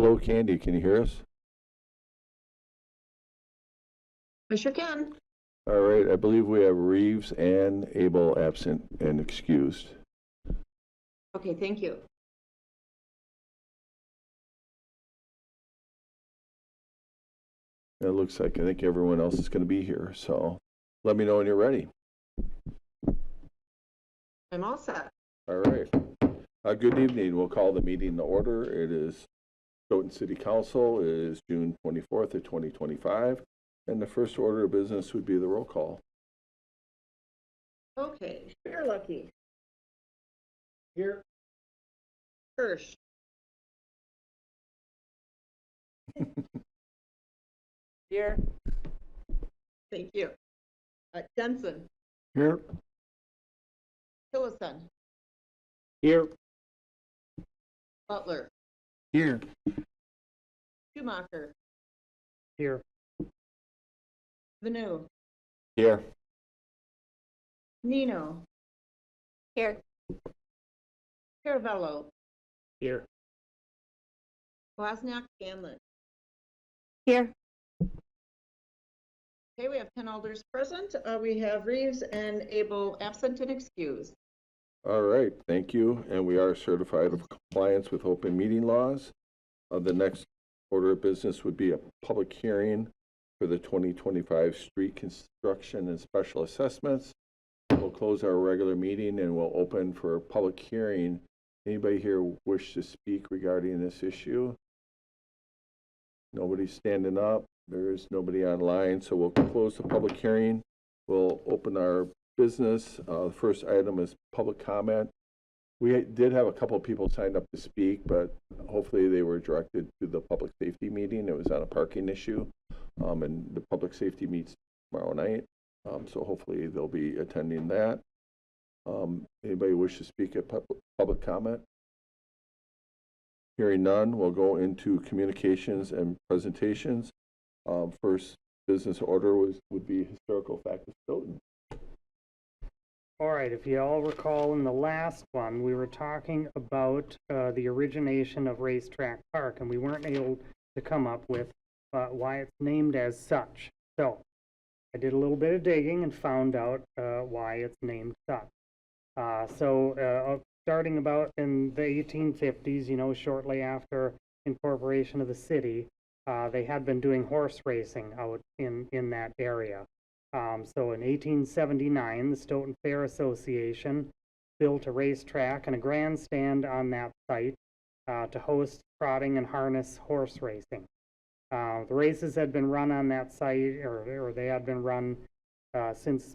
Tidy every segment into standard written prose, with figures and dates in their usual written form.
Hello, Candy, can you hear us? I sure can. All right, I believe we have Reeves and Abel absent and excused. Okay, thank you. It looks like I think everyone else is going to be here, so let me know when you're ready. I'm all set. All right. Good evening. We'll call the meeting to order. It is Stoughton City Council. It is June 24th of 2025, and the first order of business would be the roll call. Okay, Fair Lucky. Here. Hirsch. Here. Thank you. Jensen. Here. Hillison. Here. Butler. Here. Schumacher. Here. Vanu. Here. Nino. Here. Caravello. Here. Wozniak Scanlon. Here. Okay, we have 10 alders present. We have Reeves and Abel absent and excused. All right, thank you. And we are certified of compliance with open meeting laws. The next order of business would be a public hearing for the 2025 street construction and special assessments. We'll close our regular meeting and we'll open for a public hearing. Anybody here wish to speak regarding this issue? Nobody's standing up. There is nobody online, so we'll close the public hearing. We'll open our business. The first item is public comment. We did have a couple of people signed up to speak, but hopefully they were directed to the public safety meeting. It was on a parking issue, and the public safety meets tomorrow night, so hopefully they'll be attending that. Anybody wish to speak at public comment? Hearing none, we'll go into communications and presentations. First business order would be historical fact of Stoughton. All right, if you all recall in the last one, we were talking about the origination of Racetrack Park, and we weren't able to come up with why it's named as such. So I did a little bit of digging and found out why it's named such. Starting about in the 1850s, you know, shortly after incorporation of the city, they had been doing horse racing out in that area. So in 1879, the Stoughton Fair Association built a racetrack and a grandstand on that site to host trotting and harness horse racing. The races had been run on that site, or they had been run since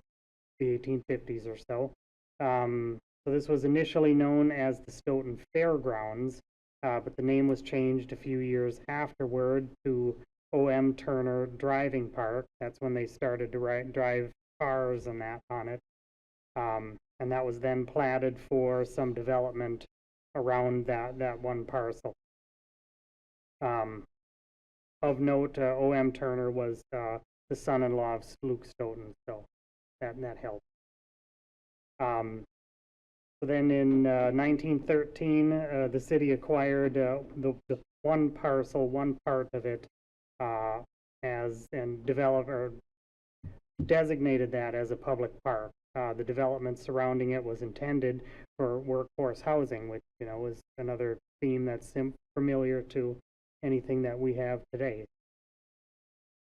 the 1850s or so. So this was initially known as the Stoughton Fairgrounds, but the name was changed a few years afterward to O.M. Turner Driving Park. That's when they started to drive cars and that on it. And that was then platted for some development around that one parcel. Of note, O.M. Turner was the son-in-law of Luke Stoughton, so that helped. So then in 1913, the city acquired the one parcel, one part of it, and developed or designated that as a public park. The development surrounding it was intended for workforce housing, which, you know, is another theme that's familiar to anything that we have today.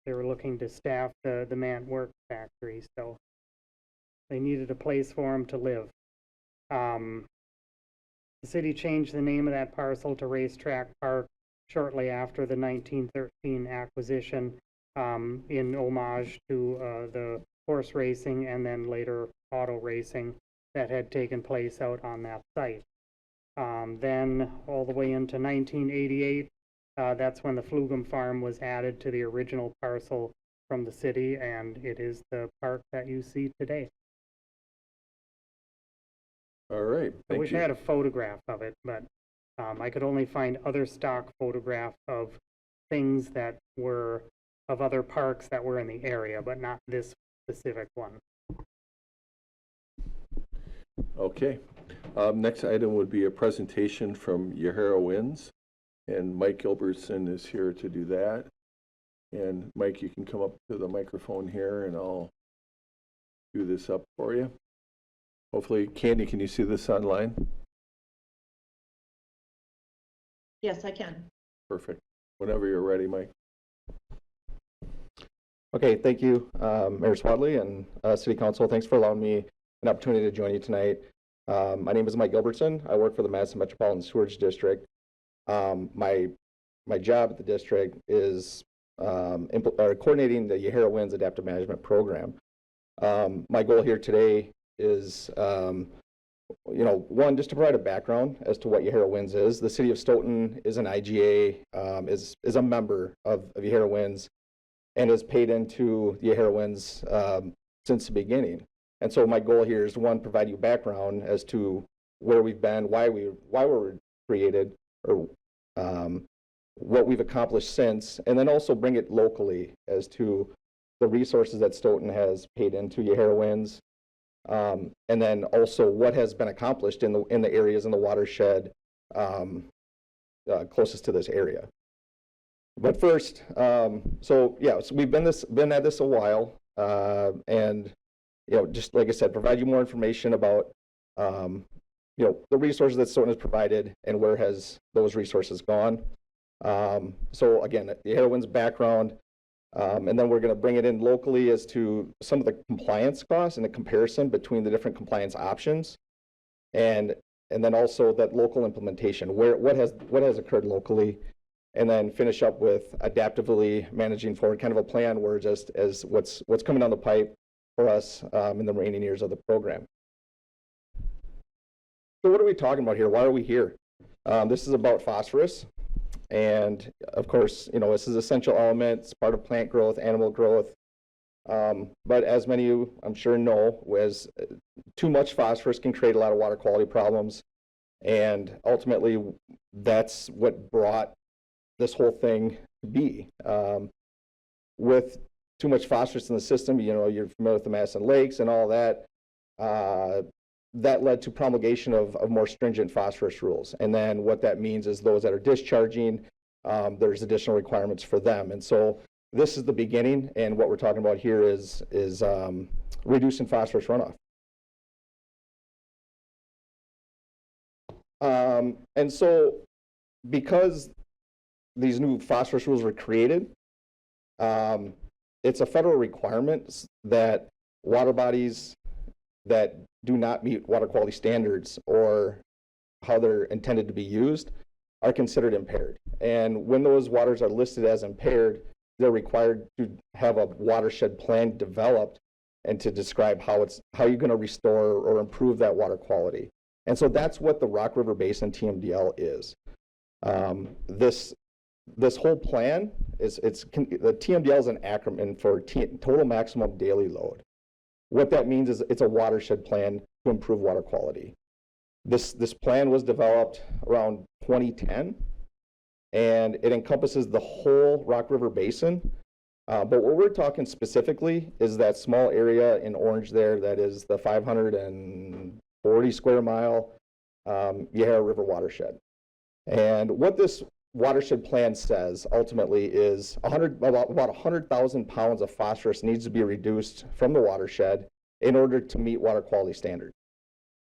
They were looking to staff the man work factory, so they needed a place for them to live. The city changed the name of that parcel to Racetrack Park shortly after the 1913 acquisition, in homage to the horse racing and then later auto racing that had taken place out on that site. Then all the way into 1988, that's when the Flugum Farm was added to the original parcel from the city, and it is the park that you see today. All right, I wish I had a photograph of it, but I could only find other stock photographs of things that were of other parks that were in the area, but not this specific one. Okay. Next item would be a presentation from Yahara Winds. And Mike Gilbertson is here to do that. And Mike, you can come up to the microphone here and I'll do this up for you. Hopefully, Candy, can you see this online? Yes, I can. Perfect. Whenever you're ready, Mike. Okay, thank you, Mayor Swadley and City Council. Thanks for allowing me an opportunity to join you tonight. My name is Mike Gilbertson. I work for the Madison Metropolitan Sewerage District. My job at the district is coordinating the Yahara Winds Adaptive Management Program. My goal here today is, one, just to provide a background as to what Yahara Winds is. The City of Stoughton is an IGA, is a member of Yahara Winds, and has paid into the Yahara Winds since the beginning. And so my goal here is to, one, provide you background as to where we've been, why we were created, or what we've accomplished since, and then also bring it locally as to the resources that Stoughton has paid into Yahara Winds, and then also what has been accomplished in the areas in the watershed closest to this area. But first, so we've been at this a while, and just like I said, provide you more information about the resources that Stoughton has provided and where has those resources gone. So again, the Yahara Winds background, and then we're going to bring it in locally as to some of the compliance costs and the comparison between the different compliance options, and then also that local implementation, what has occurred locally. And then finish up with adaptively managing forward, kind of a plan where just as what's coming down the pipe for us in the remaining years of the program. So what are we talking about here? Why are we here? This is about phosphorus. And of course, this is an essential element. It's part of plant growth, animal growth. But as many of you, I'm sure, know, too much phosphorus can create a lot of water quality problems. And ultimately, that's what brought this whole thing to be. With too much phosphorus in the system, you're familiar with the Madison Lakes and all that, that led to promulgation of more stringent phosphorus rules. And then what that means is those that are discharging, there's additional requirements for them. And so this is the beginning, and what we're talking about here is reducing phosphorus runoff. And so because these new phosphorus rules were created, it's a federal requirement that water bodies that do not meet water quality standards or how they're intended to be used are considered impaired. And when those waters are listed as impaired, they're required to have a watershed plan developed and to describe how you're going to restore or improve that water quality. And so that's what the Rock River Basin TMDL is. This whole plan the TMDL is an acronym for total maximum daily load. What that means is it's a watershed plan to improve water quality. This plan was developed around 2010, and it encompasses the whole Rock River Basin. But what we're talking specifically is that small area in orange there that is the 540 square mile Yahara River watershed. And what this watershed plan says ultimately is about 100,000 pounds of phosphorus needs to be reduced from the watershed in order to meet water quality standards.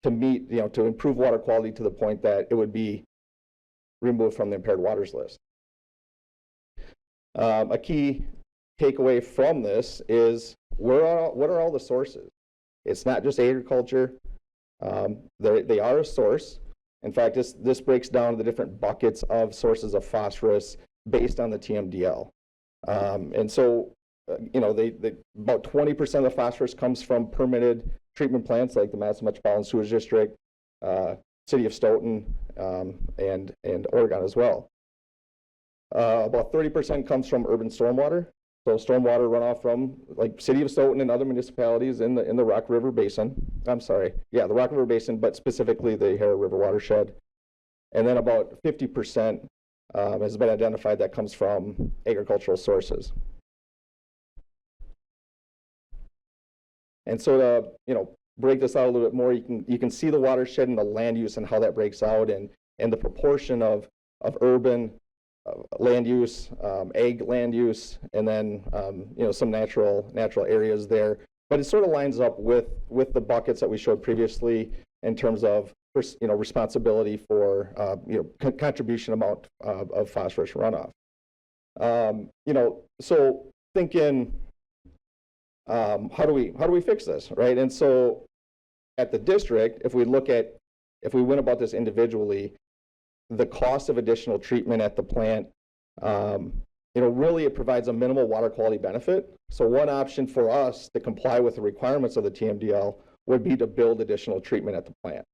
To improve water quality to the point that it would be removed from the impaired waters list. A key takeaway from this is what are all the sources? It's not just agriculture. They are a source. In fact, this breaks down the different buckets of sources of phosphorus based on the TMDL. And so, about 20% of the phosphorus comes from permitted treatment plants like the Madison Metropolitan Sewerage District, City of Stoughton, and Oregon as well. About 30% comes from urban stormwater. So stormwater runoff from like City of Stoughton and other municipalities in the Rock River Basin. The Rock River Basin, but specifically the Yahara River watershed. And then about 50% has been identified that comes from agricultural sources. And so to break this out a little bit more, you can see the watershed and the land use and how that breaks out, and the proportion of urban land use, ag land use, and then some natural areas there. But it sort of lines up with the buckets that we showed previously in terms of responsibility for contribution amount of phosphorus runoff. So thinking, how do we fix this, right? And so at the district, if we went about this individually, the cost of additional treatment at the plant, really it provides a minimal water quality benefit. So one option for us to comply with the requirements of the TMDL would be to build additional treatment at the plant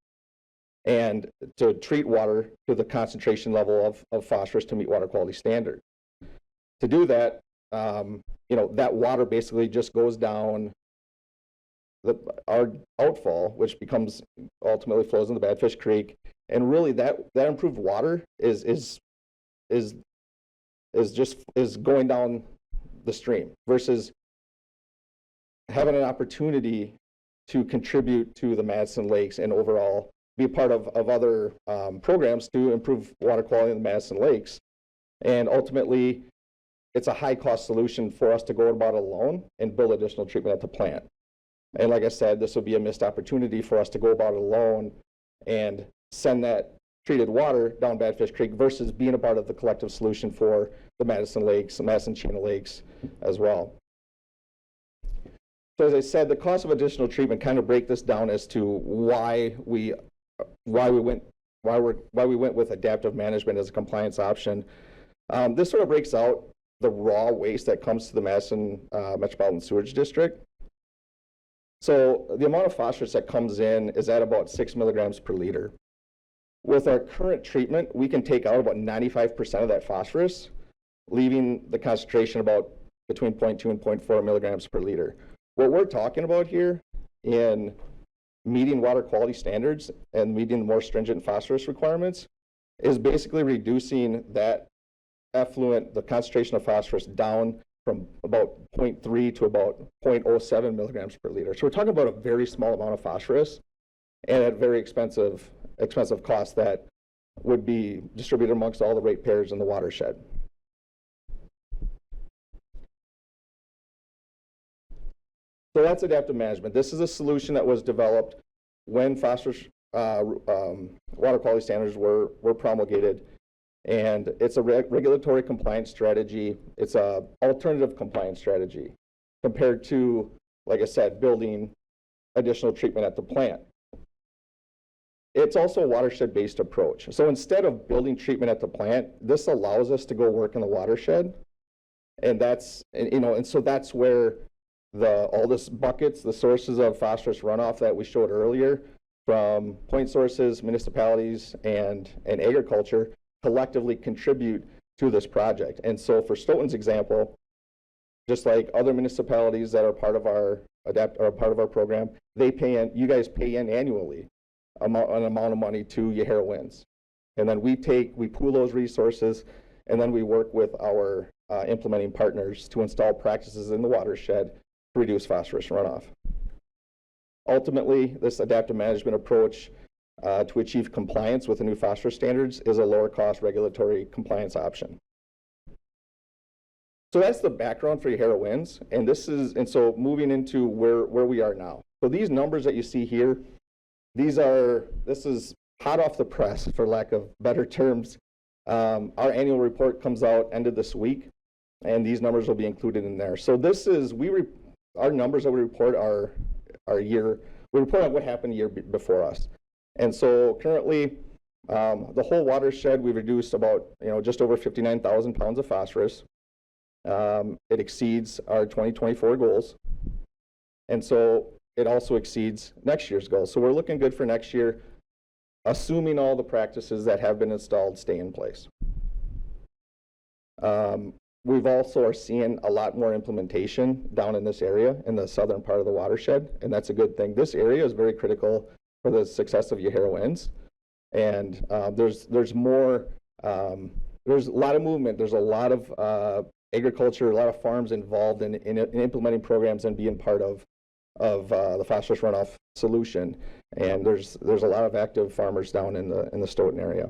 and to treat water to the concentration level of phosphorus to meet water quality standard. To do that, that water basically just goes down our outfall, which ultimately flows into the Badfish Creek, and really that improved water is going down the stream versus having an opportunity to contribute to the Madison Lakes and overall be part of other programs to improve water quality in the Madison Lakes. And ultimately, it's a high-cost solution for us to go about it alone and build additional treatment at the plant. And like I said, this would be a missed opportunity for us to go about it alone and send that treated water down Badfish Creek versus being a part of the collective solution for the Madison Lakes, the Madison Chena Lakes as well. So as I said, the cost of additional treatment kind of break this down as to why we went with adaptive management as a compliance option. This sort of breaks out the raw waste that comes to the Madison Metropolitan Sewerage District. So the amount of phosphorus that comes in is at about 6 milligrams per liter. With our current treatment, we can take out about 95% of that phosphorus, leaving the concentration about between 0.2 and 0.4 milligrams per liter. What we're talking about here in meeting water quality standards and meeting more stringent phosphorus requirements is basically reducing that effluent, the concentration of phosphorus, down from about 0.3 to about 0.07 milligrams per liter. So we're talking about a very small amount of phosphorus and at very expensive cost that would be distributed amongst all the ratepayers in the watershed. So that's adaptive management. This is a solution that was developed when phosphorus water quality standards were promulgated. And it's a regulatory compliance strategy. It's a alternative compliance strategy compared to, like I said, building additional treatment at the plant. It's also a watershed-based approach. So instead of building treatment at the plant, this allows us to go work in the watershed. And so that's where all this buckets, the sources of phosphorus runoff that we showed earlier from point sources, municipalities, and agriculture collectively contribute to this project. And so for Stoughton's example, just like other municipalities that are part of our program, you guys pay in annually an amount of money to Yahara Winds. And then we pool those resources, and then we work with our implementing partners to install practices in the watershed to reduce phosphorus runoff. Ultimately, this adaptive management approach to achieve compliance with the new phosphorus standards is a lower cost regulatory compliance option. So that's the background for Yahara Winds, and so moving into where we are now. So these numbers that you see here, this is hot off the press, for lack of better terms. Our annual report comes out end of this week, and these numbers will be included in there. So this is our numbers that we report are we report on what happened a year before us. And so currently, the whole watershed, we've reduced about, just over 59,000 pounds of phosphorus. It exceeds our 2024 goals. And so it also exceeds next year's goals. So we're looking good for next year, assuming all the practices that have been installed stay in place. We've also are seeing a lot more implementation down in this area, in the southern part of the watershed, and that's a good thing. This area is very critical for the success of Yahara Winds, and there's a lot of movement. There's a lot of agriculture, a lot of farms involved in implementing programs and being part of the phosphorus runoff solution. And there's a lot of active farmers down in the Stoughton area.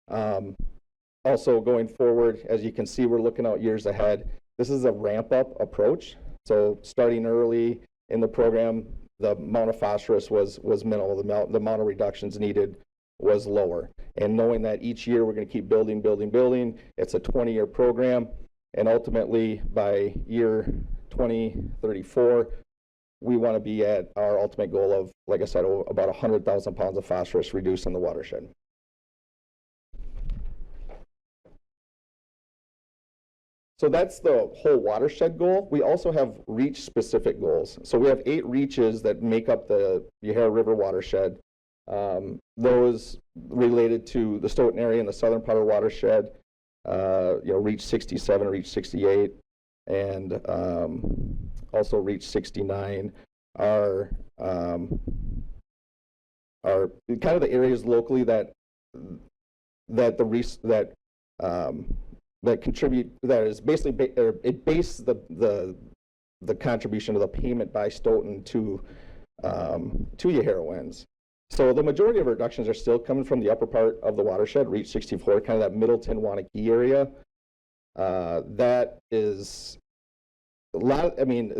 Also going forward, as you can see, we're looking out years ahead. This is a ramp-up approach. So starting early in the program, the amount of phosphorus was minimal. The amount of reductions needed was lower. And knowing that each year we're going to keep building, it's a 20-year program. And ultimately, by year 2034, we want to be at our ultimate goal of, like I said, about 100,000 pounds of phosphorus reduced in the watershed. So that's the whole watershed goal. We also have reach-specific goals. So we have 8 reaches that make up the Yahara River watershed. Those related to the Stoughton area and the southern part of the watershed, reach 67, reach 68, and also reach 69 are kind of the areas locally that contribute, that is basically it bases the contribution of the payment by Stoughton to Yahara winds. So the majority of reductions are still coming from the upper part of the watershed, reach 64, kind of that Middleton, Wanakee area. That is a lot. I mean,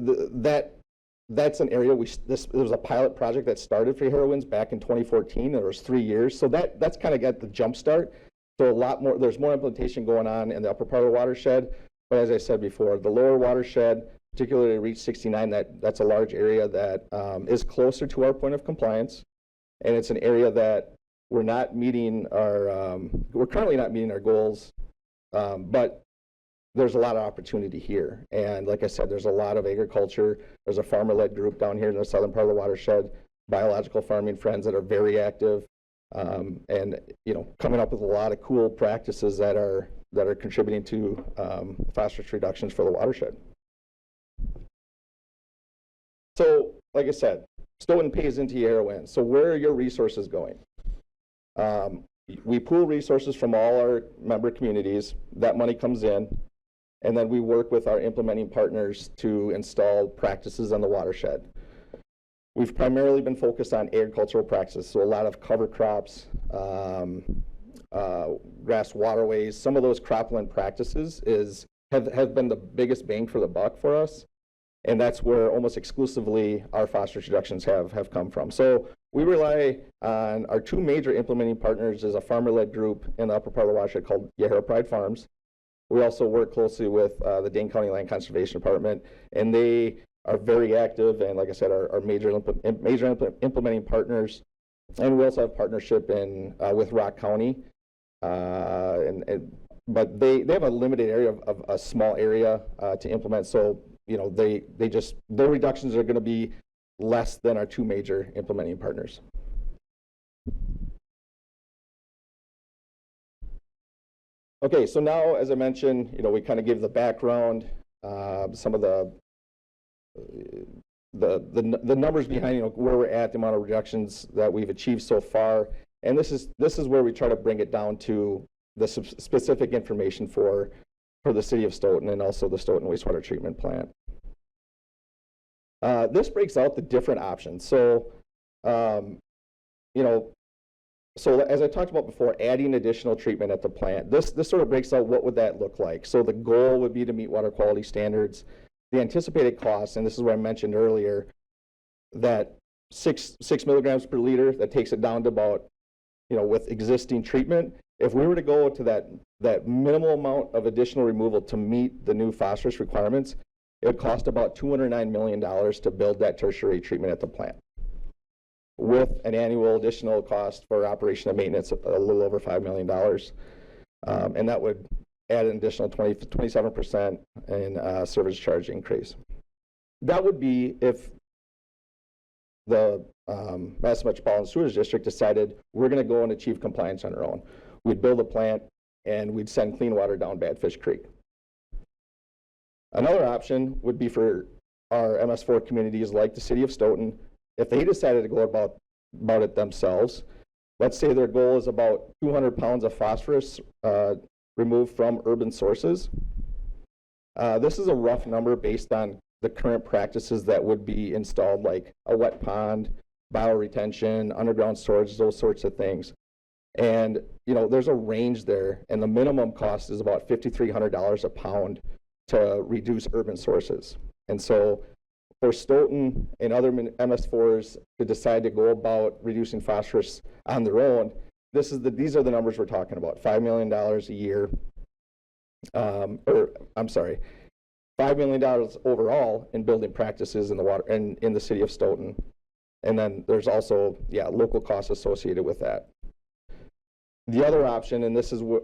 that's an area there was a pilot project that started for Yahara winds back in 2014. There was 3 years, so that's kind of got the jump start. So there's more implementation going on in the upper part of the watershed. But as I said before, the lower watershed, particularly reach 69, that's a large area that is closer to our point of compliance. And it's an area that we're currently not meeting our goals, but there's a lot of opportunity here. And like I said, there's a lot of agriculture. There's a farmer-led group down here in the southern part of the watershed, biological farming friends that are very active, and coming up with a lot of cool practices that are contributing to phosphorus reductions for the watershed. So, like I said, Stoughton pays into Yahara winds. So where are your resources going? We pool resources from all our member communities. That money comes in, and then we work with our implementing partners to install practices on the watershed. We've primarily been focused on agricultural practices, so a lot of cover crops, grass waterways. Some of those cropland practices have been the biggest bang for the buck for us. And that's where almost exclusively our phosphorus reductions have come from. So we rely on our 2 major implementing partners is a farmer-led group in the upper part of the watershed called Yahara Pride Farms. We also work closely with the Dane County Land Conservation Department, and they are very active and, like I said, are major implementing partners. And we also have partnership with Rock County, but they have a limited area of a small area to implement. So their reductions are going to be less than our 2 major implementing partners. Okay, so now, as I mentioned, we kind of give the background, some of the numbers behind where we're at, the amount of reductions that we've achieved so far, and this is where we try to bring it down to the specific information for the city of Stoughton and also the Stoughton wastewater treatment plant. This breaks out the different options. So, so as I talked about before, adding additional treatment at the plant, this sort of breaks out what would that look like. So the goal would be to meet water quality standards. The anticipated costs, and this is what I mentioned earlier, that 6 milligrams per liter, that takes it down to about, with existing treatment. If we were to go to that minimal amount of additional removal to meet the new phosphorus requirements, it would cost about $209 million to build that tertiary treatment at the plant, with an annual additional cost for operation and maintenance of a little over $5 million. And that would add an additional 27% in service charge increase. That would be if the Madison Metropolitan Sewage District decided we're going to go and achieve compliance on our own. We'd build a plant and we'd send clean water down Badfish Creek. Another option would be for our MS4 communities like the city of Stoughton, if they decided to go about it themselves. Let's say their goal is about 200 pounds of phosphorus removed from urban sources. This is a rough number based on the current practices that would be installed, like a wet pond, bioretention, underground storage, those sorts of things. And, you know, there's a range there, and the minimum cost is about $5,300 a pound to reduce urban sources. And so for Stoughton and other MS4s to decide to go about reducing phosphorus on their own, these are the numbers we're talking about: $5 million a year, $5 million overall in building practices in the water and in the city of Stoughton. And then there's also, local costs associated with that. The other option, and this is where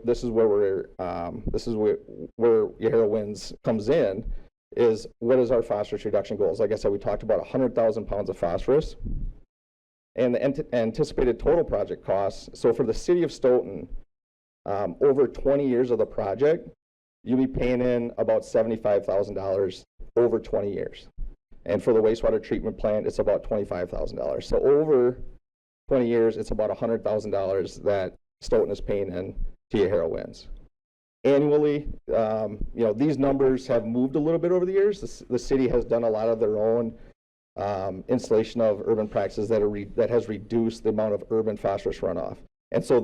Yahara Winds comes in, is what is our phosphorus reduction goals? Like I said, we talked about 100,000 pounds of phosphorus, and the anticipated total project costs. So for the city of Stoughton, over 20 years of the project, you'll be paying in about $75,000 over 20 years. And for the wastewater treatment plant, it's about $25,000. So over 20 years, it's about $100,000 that Stoughton is paying in to Yahara Winds. Annually, these numbers have moved a little bit over the years. The city has done a lot of their own installation of urban practices that has reduced the amount of urban phosphorus runoff. And so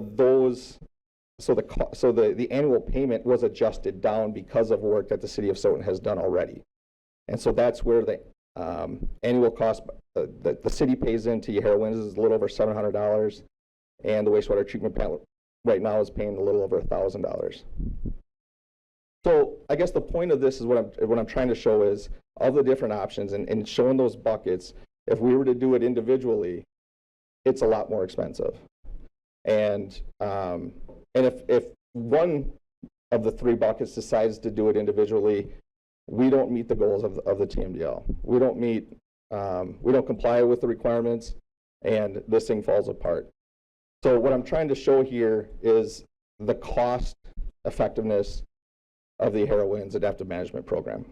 the annual payment was adjusted down because of work that the city of Stoughton has done already. And so that's where the annual cost that the city pays into Yahara Winds is a little over $700, and the wastewater treatment plant right now is paying a little over $1,000. So I guess the point of this is what I'm trying to show is of the different options and showing those buckets. If we were to do it individually, it's a lot more expensive. And if one of the three buckets decides to do it individually, we don't meet the goals of the TMDL. We don't comply with the requirements, and this thing falls apart. So what I'm trying to show here is the cost effectiveness of the Yahara Winds Adaptive Management Program.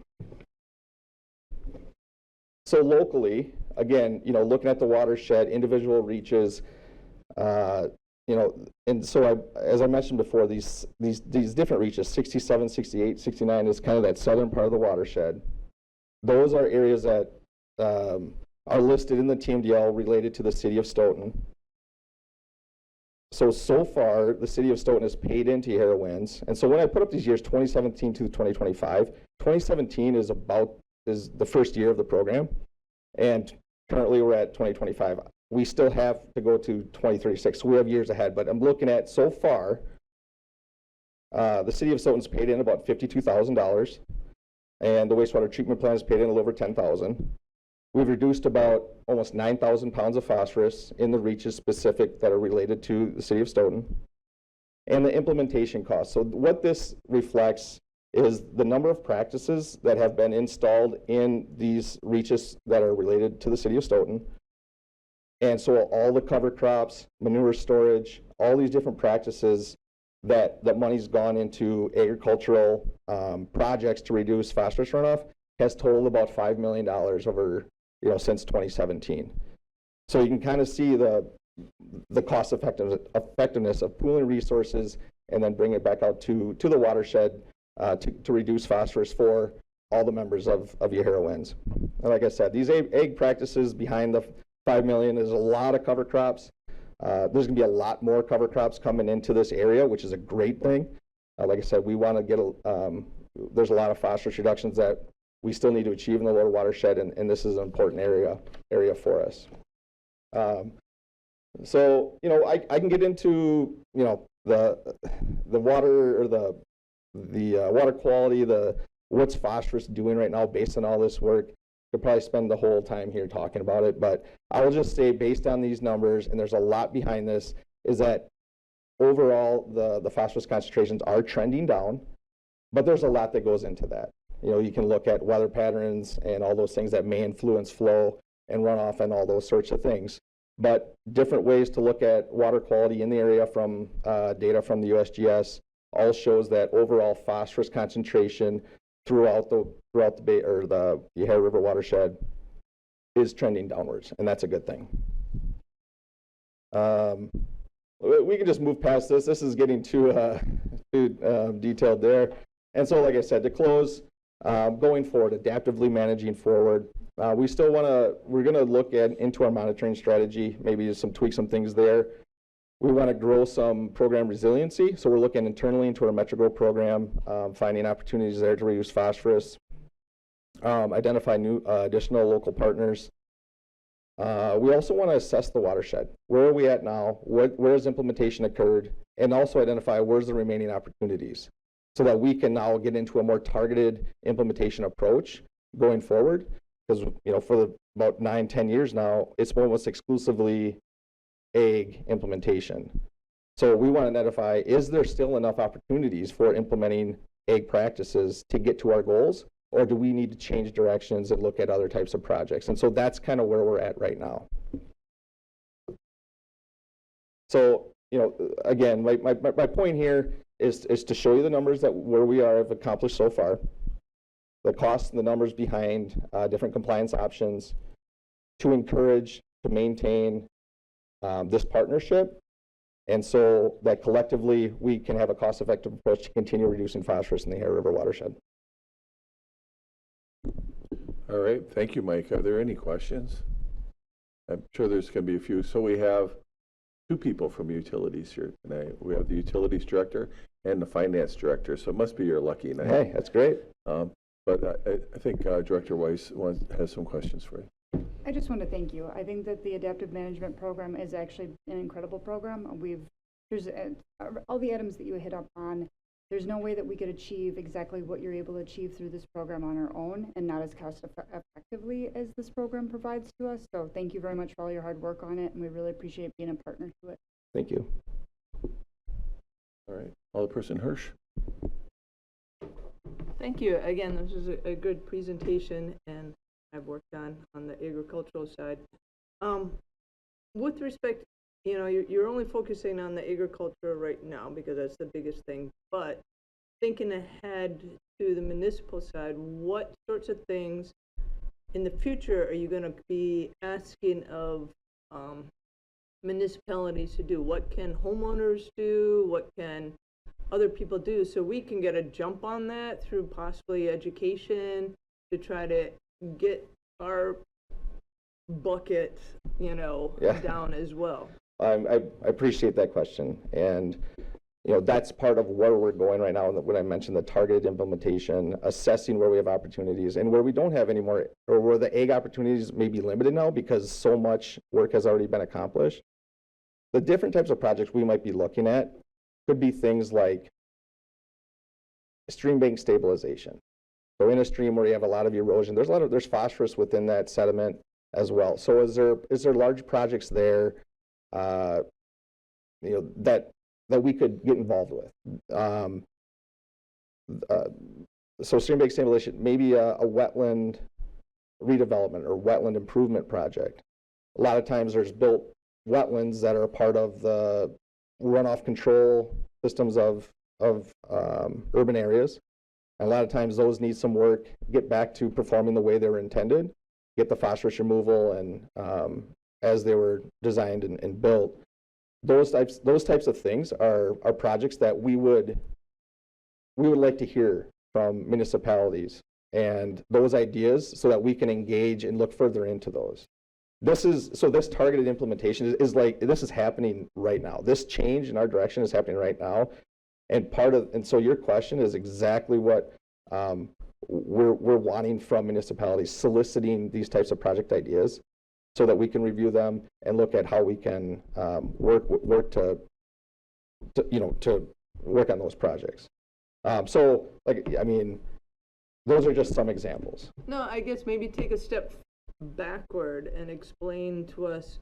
So locally, again, looking at the watershed, individual reaches, and so as I mentioned before, these different reaches, 67, 68, 69 is kind of that southern part of the watershed. Those are areas that are listed in the TMDL related to the city of Stoughton. So far, the city of Stoughton has paid into Yahara Winds. And so when I put up these years, 2017 to 2025, 2017 is the first year of the program. And currently we're at 2025. We still have to go to 2036, so we have years ahead. But I'm looking at, so far, the city of Stoughton's paid in about $52,000, and the wastewater treatment plant has paid in a little over $10,000. We've reduced about almost 9,000 pounds of phosphorus in the reaches specific that are related to the city of Stoughton. And the implementation costs. So what this reflects is the number of practices that have been installed in these reaches that are related to the city of Stoughton. And so all the cover crops, manure storage, all these different practices that money's gone into agricultural projects to reduce phosphorus runoff has totaled about $5 million over, since 2017. So you can kind of see the cost effectiveness of pooling resources and then bring it back out to the watershed to reduce phosphorus for all the members of Yahara Winds. And like I said, these egg practices behind the $5 million is a lot of cover crops. There's going to be a lot more cover crops coming into this area, which is a great thing. Like I said, we want to get there's a lot of phosphorus reductions that we still need to achieve in the lower watershed, and this is an important area for us. So I can get into the water or the water quality, what's phosphorus doing right now based on all this work. Could probably spend the whole time here talking about it, but I will just say, based on these numbers, and there's a lot behind this, is that overall the phosphorus concentrations are trending down, but there's a lot that goes into that. You can look at weather patterns and all those things that may influence flow and runoff and all those sorts of things. But different ways to look at water quality in the area from data from the USGS all shows that overall phosphorus concentration throughout the Bay or the Yahara River watershed is trending downwards, and that's a good thing. We can just move past this. This is getting too detailed there. And so, like I said, to close, going forward, adaptively managing forward, we're going to look into our monitoring strategy, maybe tweak some things there. We want to grow some program resiliency, so we're looking internally into our MetroGrow program, finding opportunities there to reduce phosphorus, identify new additional local partners. We also want to assess the watershed. Where are we at now? Where has implementation occurred? And also identify where's the remaining opportunities so that we can now get into a more targeted implementation approach going forward. Because, you know, for about 9-10 years now, it's almost exclusively ag implementation. So we want to identify, is there still enough opportunities for implementing ag practices to get to our goals? Or do we need to change directions and look at other types of projects? And so that's kind of where we're at right now. So, you know, again, my point here is to show you the numbers that where we have accomplished so far, the costs and the numbers behind different compliance options, to encourage, to maintain this partnership, and so that collectively we can have a cost-effective approach to continue reducing phosphorus in the Hare River watershed. All right, thank you, Mike. Are there any questions? I'm sure there's going to be a few. So we have two people from utilities here tonight. We have the utilities director and the finance director, so it must be your lucky night. Hey, that's great. But I think Director Weiss has some questions for you. I just want to thank you. I think that the adaptive management program is actually an incredible program. There's all the items that you hit up on. There's no way that we could achieve exactly what you're able to achieve through this program on our own and not as cost effectively as this program provides to us. So thank you very much for all your hard work on it, and we really appreciate being a partner to it. Thank you. All right, Alderperson Hirsch. Thank you. Again, this is a good presentation, and I've worked on the agricultural side. With respect, you know, you're only focusing on the agriculture right now because that's the biggest thing, but thinking ahead to the municipal side, what sorts of things in the future are you going to be asking of municipalities to do? What can homeowners do? What can other people do, so we can get a jump on that through possibly education to try to get our bucket, you know, down as well? I appreciate that question, and you know, that's part of where we're going right now. When I mentioned the targeted implementation, assessing where we have opportunities and where we don't have any more, or where the ag opportunities may be limited now because so much work has already been accomplished. The different types of projects we might be looking at could be things like stream bank stabilization. So in a stream where you have a lot of erosion, there's phosphorus within that sediment as well. So is there large projects there, you know, that we could get involved with? So stream bank stabilization, maybe a wetland redevelopment or wetland improvement project. A lot of times there's built wetlands that are a part of the runoff control systems of urban areas. And a lot of times those need some work, get back to performing the way they were intended, get the phosphorus removal and as they were designed and built. Those types of things are projects that we would like to hear from municipalities and those ideas so that we can engage and look further into those. This targeted implementation is like, this is happening right now. This change in our direction is happening right now. And so your question is exactly what we're wanting from municipalities, soliciting these types of project ideas so that we can review them and look at how we can work to work on those projects. So like, I mean, those are just some examples. No, I guess maybe take a step backward and explain to us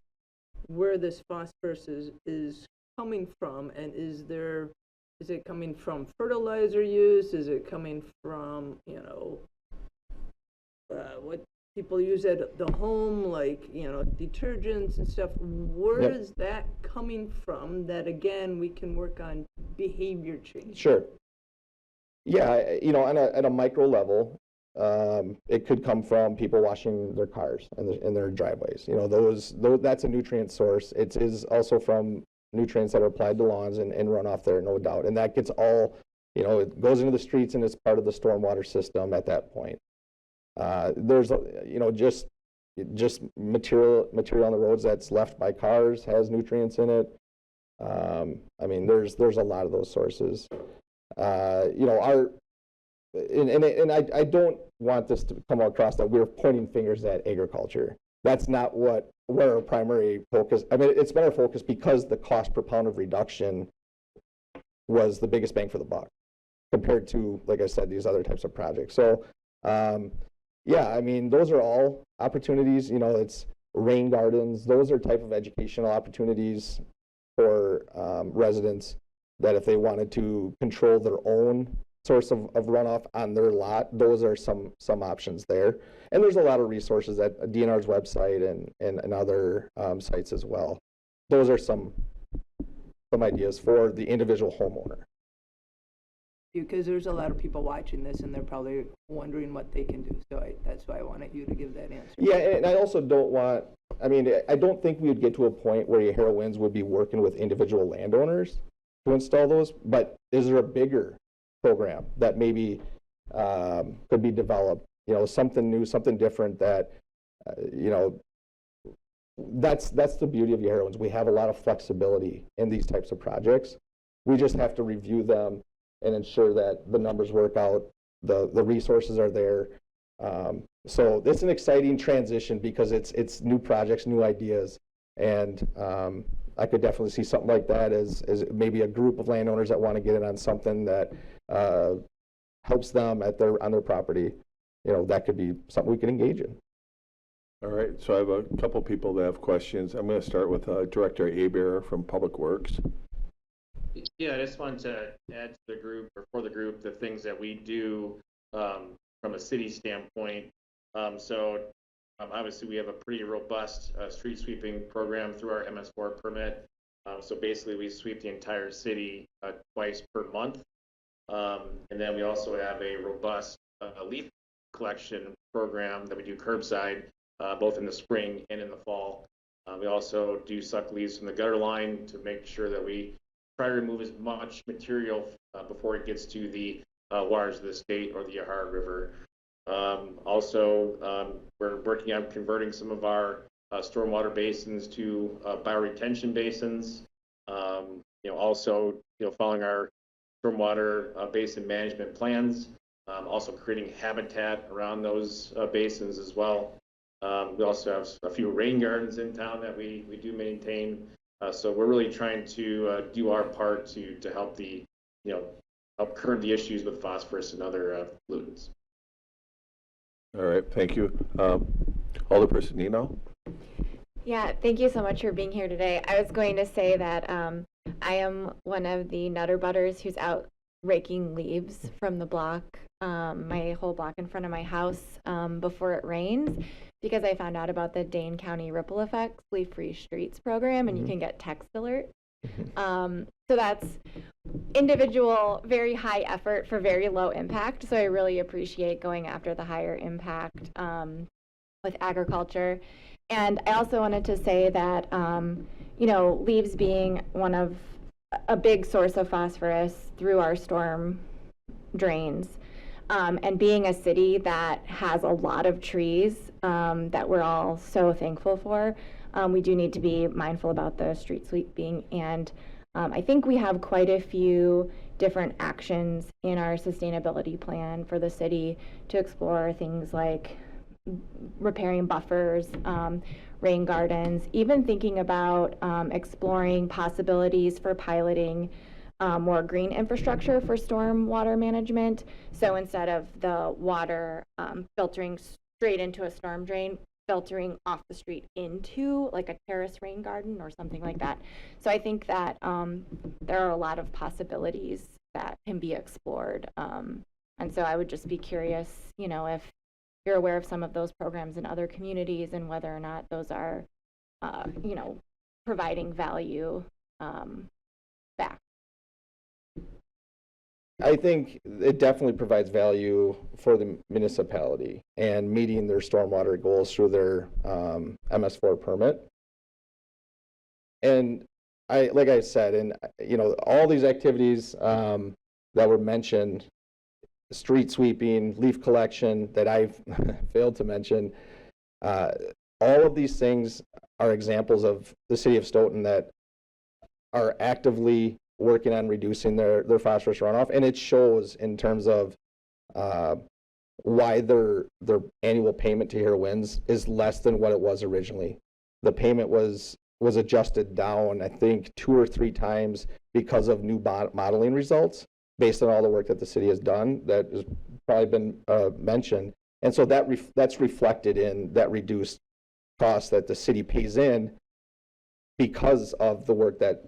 where this phosphorus is coming from, and is it coming from fertilizer use? Is it coming from, you know, what people use at the home, like, you know, detergents and stuff? Where is that coming from that, again, we can work on behavior change? Sure. Yeah, you know, at a micro level, it could come from people washing their cars in their driveways. You know, that's a nutrient source. It is also from nutrients that are applied to lawns and run off there, no doubt. And that gets all, you know, it goes into the streets and it's part of the stormwater system at that point. There's, you know, just material on the roads that's left by cars has nutrients in it. I mean, there's a lot of those sources. You know, I don't want this to come across that we're pointing fingers at agriculture. That's not where our primary focus, I mean, it's been our focus because the cost per pound of reduction was the biggest bang for the buck compared to, like I said, these other types of projects. So, yeah, I mean, those are all opportunities. You know, it's rain gardens. Those are type of educational opportunities for residents that if they wanted to control their own source of runoff on their lot, those are some options there. And there's a lot of resources at DNR's website and other sites as well. Those are some ideas for the individual homeowner. Because there's a lot of people watching this and they're probably wondering what they can do. So that's why I wanted you to give that answer. Yeah, and I also don't want, I mean, I don't think we would get to a point where Yahara Winds would be working with individual landowners to install those, but is there a bigger program that maybe could be developed, you know, something new, something different that, you know, that's the beauty of Yahara Winds. We have a lot of flexibility in these types of projects. We just have to review them and ensure that the numbers work out, the resources are there. So it's an exciting transition because it's new projects, new ideas, and I could definitely see something like that as maybe a group of landowners that want to get in on something that helps them on their property. You know, that could be something we can engage in. All right, so I have a couple people that have questions. I'm going to start with Director Abear from Public Works. Yeah, I just wanted to add to the group, or for the group, the things that we do from a city standpoint. Obviously we have a pretty robust street sweeping program through our MS4 permit. So basically we sweep the entire city twice per month. And then we also have a robust leaf collection program that we do curbside, both in the spring and in the fall. We also do suck leaves from the gutter line to make sure that we try to remove as much material before it gets to the waters of the state or the Yahara River. We're working on converting some of our stormwater basins to bioretention basins. Following our stormwater basin management plans, also creating habitat around those basins as well. We also have a few rain gardens in town that we do maintain. So we're really trying to do our part to help help curb the issues with phosphorus and other pollutants. All right, thank you. Alderperson Nino? Yeah, thank you so much for being here today. I was going to say that I am one of the nutter butters who's out raking leaves from the block, my whole block in front of my house before it rains, because I found out about the Dane County Ripple Effects Leaf-Free Streets program, and you can get text alerts. So that's individual, very high effort for very low impact. So I really appreciate going after the higher impact with agriculture. And I also wanted to say that, leaves being a big source of phosphorus through our storm drains, and being a city that has a lot of trees that we're all so thankful for, we do need to be mindful about the street sweeping. And I think we have quite a few different actions in our sustainability plan for the city to explore things like repairing buffers, rain gardens, even thinking about exploring possibilities for piloting more green infrastructure for storm water management. So instead of the water filtering straight into a storm drain, filtering off the street into like a terrace rain garden or something like that. So I think that there are a lot of possibilities that can be explored. And so I would just be curious, if you're aware of some of those programs in other communities and whether or not those are, providing value back. I think it definitely provides value for the municipality and meeting their stormwater goals through their MS4 permit. And like I said, all these activities that were mentioned, street sweeping, leaf collection that I've failed to mention, all of these things are examples of the city of Stoughton that are actively working on reducing their phosphorus runoff, and it shows in terms of why their annual payment to Hero Winds is less than what it was originally. The payment was adjusted down, I think, 2 or 3 times because of new modeling results based on all the work that the city has done that has probably been mentioned. And so that's reflected in that reduced cost that the city pays in because of the work that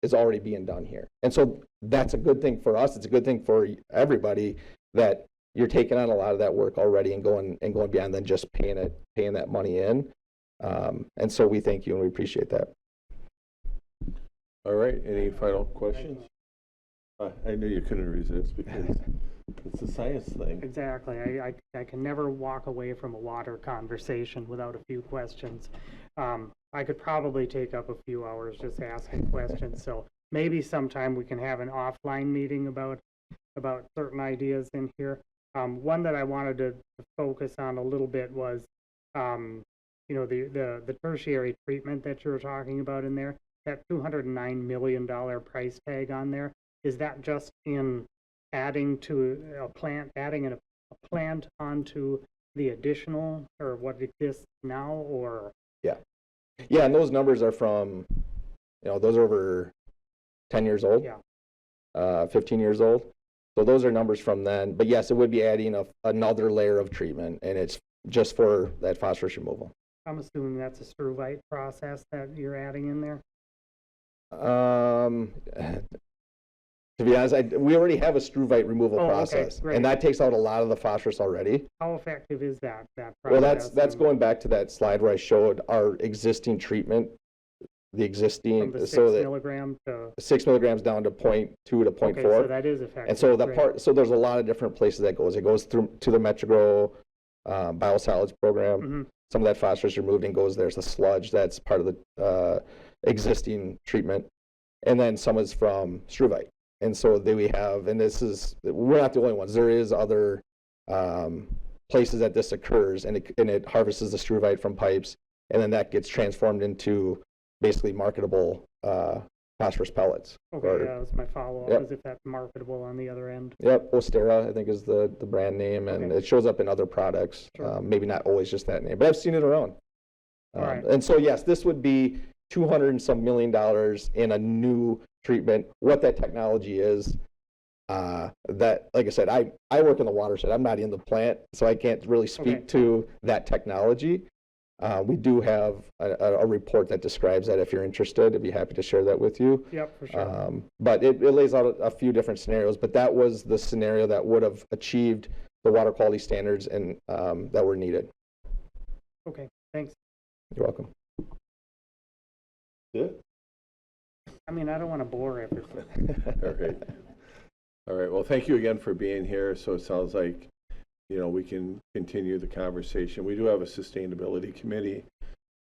is already being done here. And so that's a good thing for us. It's a good thing for everybody that you're taking on a lot of that work already and going beyond than just paying that money in. And so we thank you and we appreciate that. All right, any final questions? I knew you couldn't resist because it's a science thing. Exactly. I can never walk away from a water conversation without a few questions. I could probably take up a few hours just asking questions. So maybe sometime we can have an offline meeting about certain ideas in here. One that I wanted to focus on a little bit was, the tertiary treatment that you were talking about in there, that $209 million price tag on there. Is that just in adding to a plant, adding a plant onto the additional, or what exists now, or? Yeah, and those numbers are from, those are over 10 years old, 15 years old. So those are numbers from then. But yes, it would be adding another layer of treatment, and it's just for that phosphorus removal. I'm assuming that's a Struvite process that you're adding in there? To be honest, we already have a Struvite removal process, great. and that takes out a lot of the phosphorus already. How effective is that process? Well, that's going back to that slide where I showed our existing treatment, the existing, From the 6 milligram to 6 milligrams down to 0.2 to 0.4. Okay, so that is effective. And so so there's a lot of different places that goes. It goes through to the MetroGrow biosolids program. Mm-hmm. Some of that phosphorus removed and goes there's the sludge that's part of the existing treatment, and then some is from Struvite. And so we have, and we're not the only ones. There is other places that this occurs, and it harvests the Struvite from pipes, and then that gets transformed into basically marketable phosphorus pellets. Okay, that was my follow-up, Yep. is if that's marketable on the other end. Yep, Ostera, I think, is the brand name, and Okay. it shows up in other products. Sure. Maybe not always just that name, but I've seen it around. All right. And so, yes, this would be $200 and some million in a new treatment. What that technology is, that, like I said, I work in the watershed. I'm not in the plant, so I can't really speak Okay. to that technology. We do have a report that describes that. If you're interested, I'd be happy to share that with you. Yep, for sure. But it lays out a few different scenarios, but that was the scenario that would have achieved the water quality standards and that were needed. Okay, thanks. You're welcome. Yeah? I mean, I don't want to bore everybody. Okay. All right, well, thank you again for being here. So it sounds like, we can continue the conversation. We do have a sustainability committee.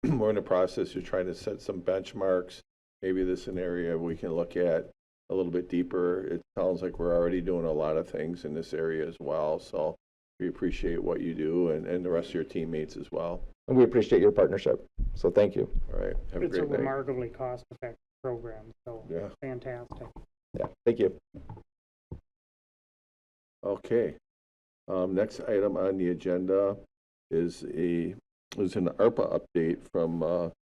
We're in the process of trying to set some benchmarks. Maybe this is an area we can look at a little bit deeper. It sounds like we're already doing a lot of things in this area as well. So we appreciate what you do and the rest of your teammates as well. And we appreciate your partnership. So thank you. All right, have a It's a great day. remarkably cost-effective program, so Yeah. fantastic. Yeah, thank you. Okay. Next item on the agenda is an ARPA update from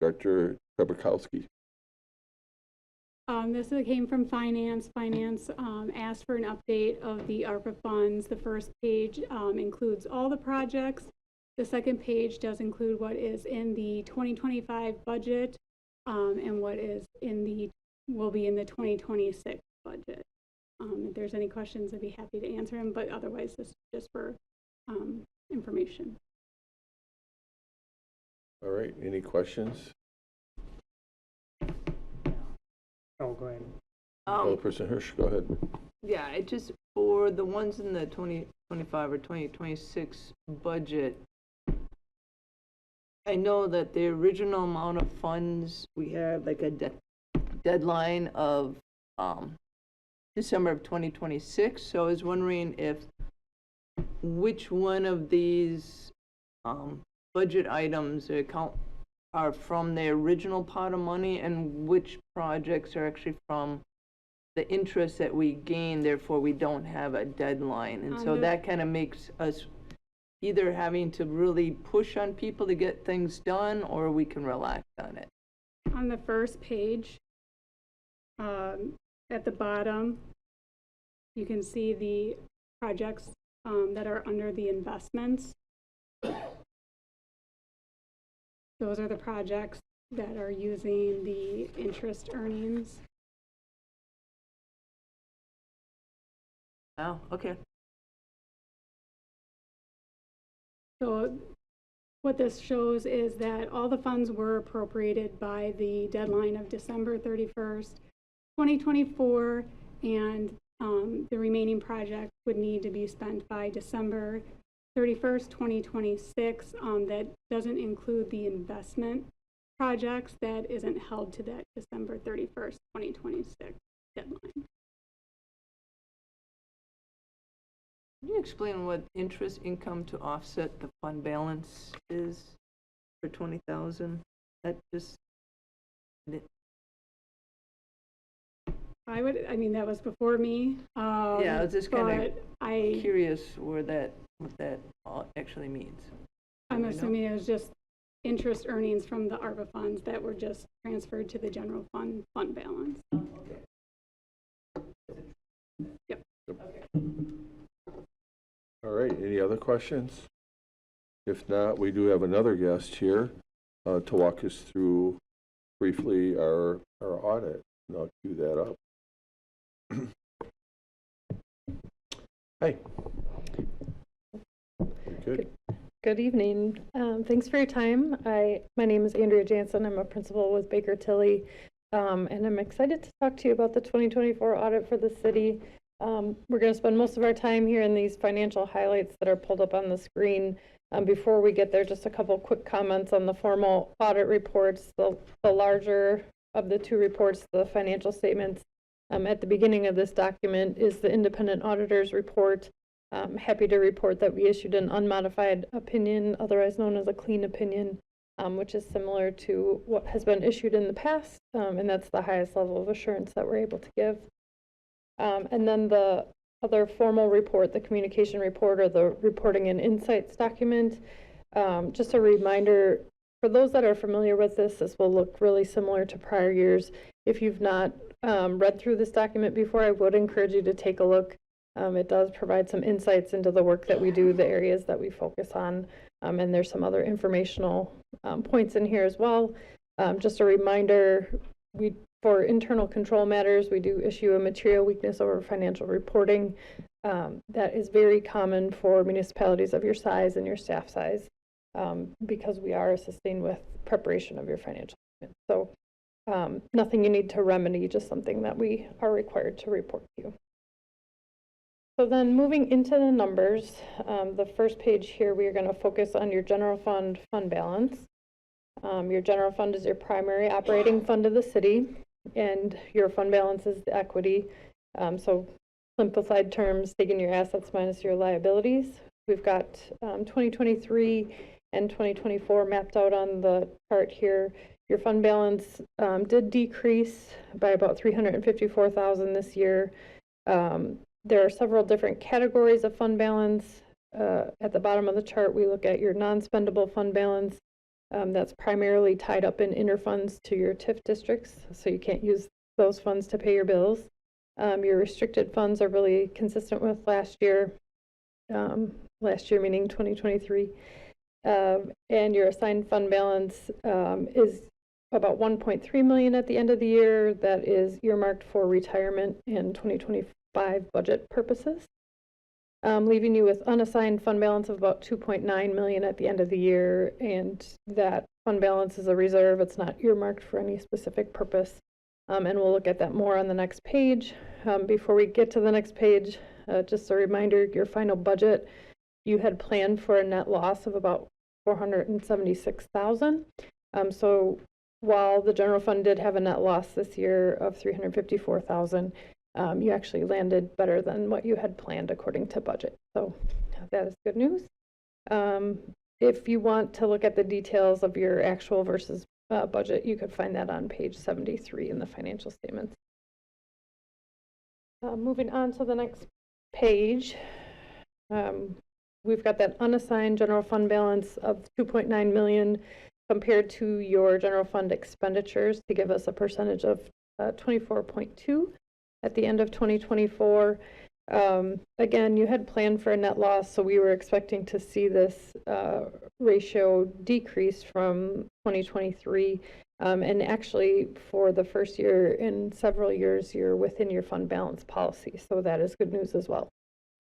Director Krebakowski. This came from Finance. Finance asked for an update of the ARPA funds. The first page includes all the projects. The second page does include what is in the 2025 budget and what is will be in the 2026 budget. If there's any questions, I'd be happy to answer them, but otherwise this is just for information. All right, any questions? Oh, go ahead. Person Hirsch, go ahead. Yeah, it just, for the ones in the 2025 or 2026 budget, I know that the original amount of funds, we had like a deadline of December of 2026. So I was wondering which one of these budget items, account are from the original pot of money and which projects are actually from the interest that we gain, therefore we don't have a deadline. And so that kind of makes us either having to really push on people to get things done, or we can relax on it. On the first page, at the bottom, you can see the projects that are under the investments. Those are the projects that are using the interest earnings. Oh, okay. So what this shows is that all the funds were appropriated by the deadline of December 31st, 2024, and the remaining project would need to be spent by December 31st, 2026. That doesn't include the investment projects that isn't held to that December 31st, 2026 deadline. Can you explain what interest income to offset the fund balance is for 20,000? That just, I mean, that was before me. yeah, I was just kind of I curious what that actually means. I'm Do we know? assuming it was just interest earnings from the ARPA funds that were just transferred to the general fund balance. Yep. All right, any other questions? If not, we do have another guest here to walk us through briefly our audit. And I'll cue that up. Hi. Good. Good evening. Thanks for your time. My name is Andrea Jansen. I'm a principal with Baker Tilly, and I'm excited to talk to you about the 2024 audit for the city. We're going to spend most of our time here in these financial highlights that are pulled up on the screen. Before we get there, just a couple quick comments on the formal audit reports. The larger of the two reports, the financial statements, at the beginning of this document is the independent auditor's report. I'm happy to report that we issued an unmodified opinion, otherwise known as a clean opinion, which is similar to what has been issued in the past, and that's the highest level of assurance that we're able to give. And then the other formal report, the communication report, or the reporting and insights document. Just a reminder, for those that are familiar with this will look really similar to prior years. If you've not read through this document before, I would encourage you to take a look. It does provide some insights into the work that we do, the areas that we focus on, and there's some other informational points in here as well. Just a reminder, for internal control matters, we do issue a material weakness over financial reporting. That is very common for municipalities of your size and your staff size, because we are assisting with preparation of your financial statement. So nothing you need to remedy, just something that we are required to report to you. So then moving into the numbers, the first page here, we are going to focus on your general fund balance. Your general fund is your primary operating fund of the city, and your fund balance is the equity. So simplified terms, taking your assets minus your liabilities. We've got 2023 and 2024 mapped out on the chart here. Your fund balance did decrease by about $354,000 this year. There are several different categories of fund balance. At the bottom of the chart, we look at your non-spendable fund balance. That's primarily tied up in interfunds to your TIF districts, so you can't use those funds to pay your bills. Your restricted funds are really consistent with last year meaning 2023. And your assigned fund balance is about $1.3 million at the end of the year. That is earmarked for retirement and 2025 budget purposes, leaving you with unassigned fund balance of about $2.9 million at the end of the year. And that fund balance is a reserve. It's not earmarked for any specific purpose. And we'll look at that more on the next page. Before we get to the next page, just a reminder, your final budget, you had planned for a net loss of about $476,000. So while the general fund did have a net loss this year of $354,000, you actually landed better than what you had planned according to budget. So that is good news. if you want to look at the details of your actual versus budget, you could find that on page 73 in the financial statements. Moving on to the next page, we've got that unassigned general fund balance of 2.9 million compared to your general fund expenditures to give us a percentage of 24.2 at the end of 2024. Again, you had planned for a net loss, so we were expecting to see this ratio decrease from 2023. And actually, for the first year in several years, you're within your fund balance policy, so that is good news as well.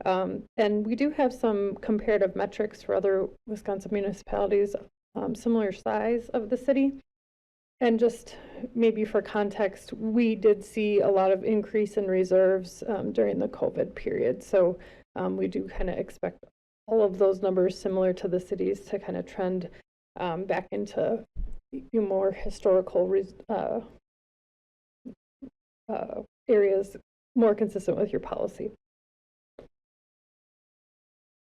And we do have some comparative metrics for other Wisconsin municipalities, similar size of the city. And just maybe for context, we did see a lot of increase in reserves during the COVID period. So we do kind of expect all of those numbers similar to the cities to kind of trend back into more historical areas more consistent with your policy.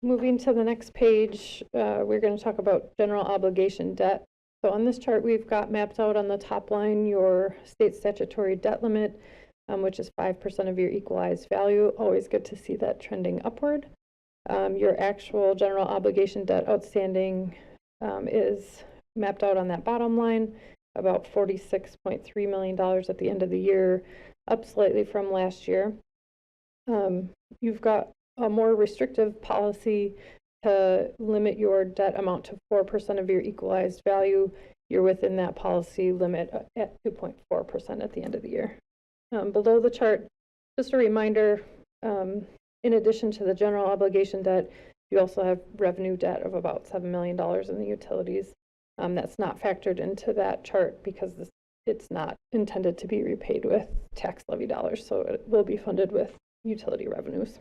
Moving to the next page, we're going to talk about general obligation debt. So on this chart, we've got mapped out on the top line your state statutory debt limit, which is 5% of your equalized value. Always good to see that trending upward. Your actual general obligation debt outstanding is mapped out on that bottom line, about $46.3 million at the end of the year, up slightly from last year. You've got a more restrictive policy to limit your debt amount to 4% of your equalized value. You're within that policy limit at 2.4% at the end of the year. Below the chart, just a reminder, in addition to the general obligation debt, you also have revenue debt of about $7 million in the utilities. That's not factored into that chart because it's not intended to be repaid with tax levy dollars, so it will be funded with utility revenues.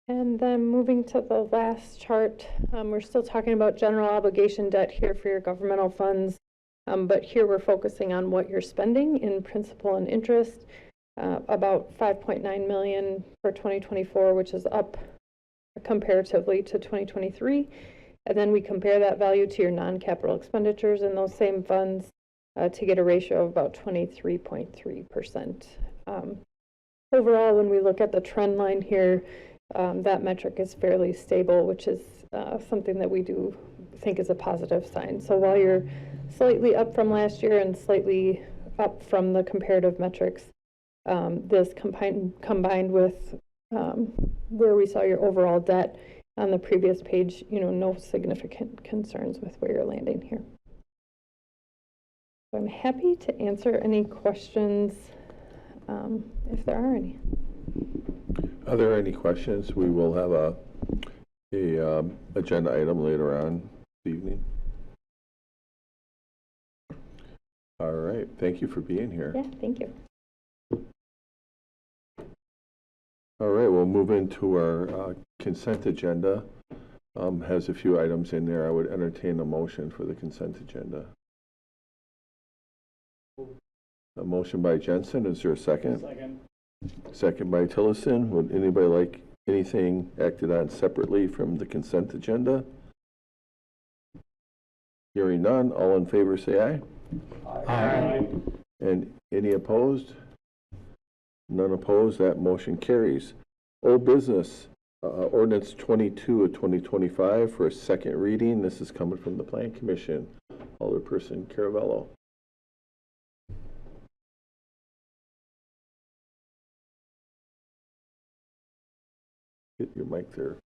And then moving to the last chart, we're still talking about general obligation debt here for your governmental funds, but here we're focusing on what you're spending in principal and interest, about 5.9 million for 2024, which is up comparatively to 2023. And then we compare that value to your non-capital expenditures in those same funds to get a ratio of about 23.3%. Overall, when we look at the trend line here, that metric is fairly stable, which is something that we do think is a positive sign. So while you're slightly up from last year and slightly up from the comparative metrics, this combined with where we saw your overall debt on the previous page, no significant concerns with where you're landing here. So I'm happy to answer any questions if there are any. Are there any questions? We will have a agenda item later on this evening. All right, thank you for being here. Yeah, thank you. All right, we'll move into our consent agenda. Has a few items in there. I would entertain a motion for the consent agenda. A motion by Jensen. Is there a second? Second. Second by Tillison. Would anybody like anything acted on separately from the consent agenda? Hearing none, all in favor say aye. Aye. And any opposed? None opposed. That motion carries. Old business, ordinance 22 of 2025 for a second reading. This is coming from the Plan Commission. Alderperson Caravello. Get your mic there.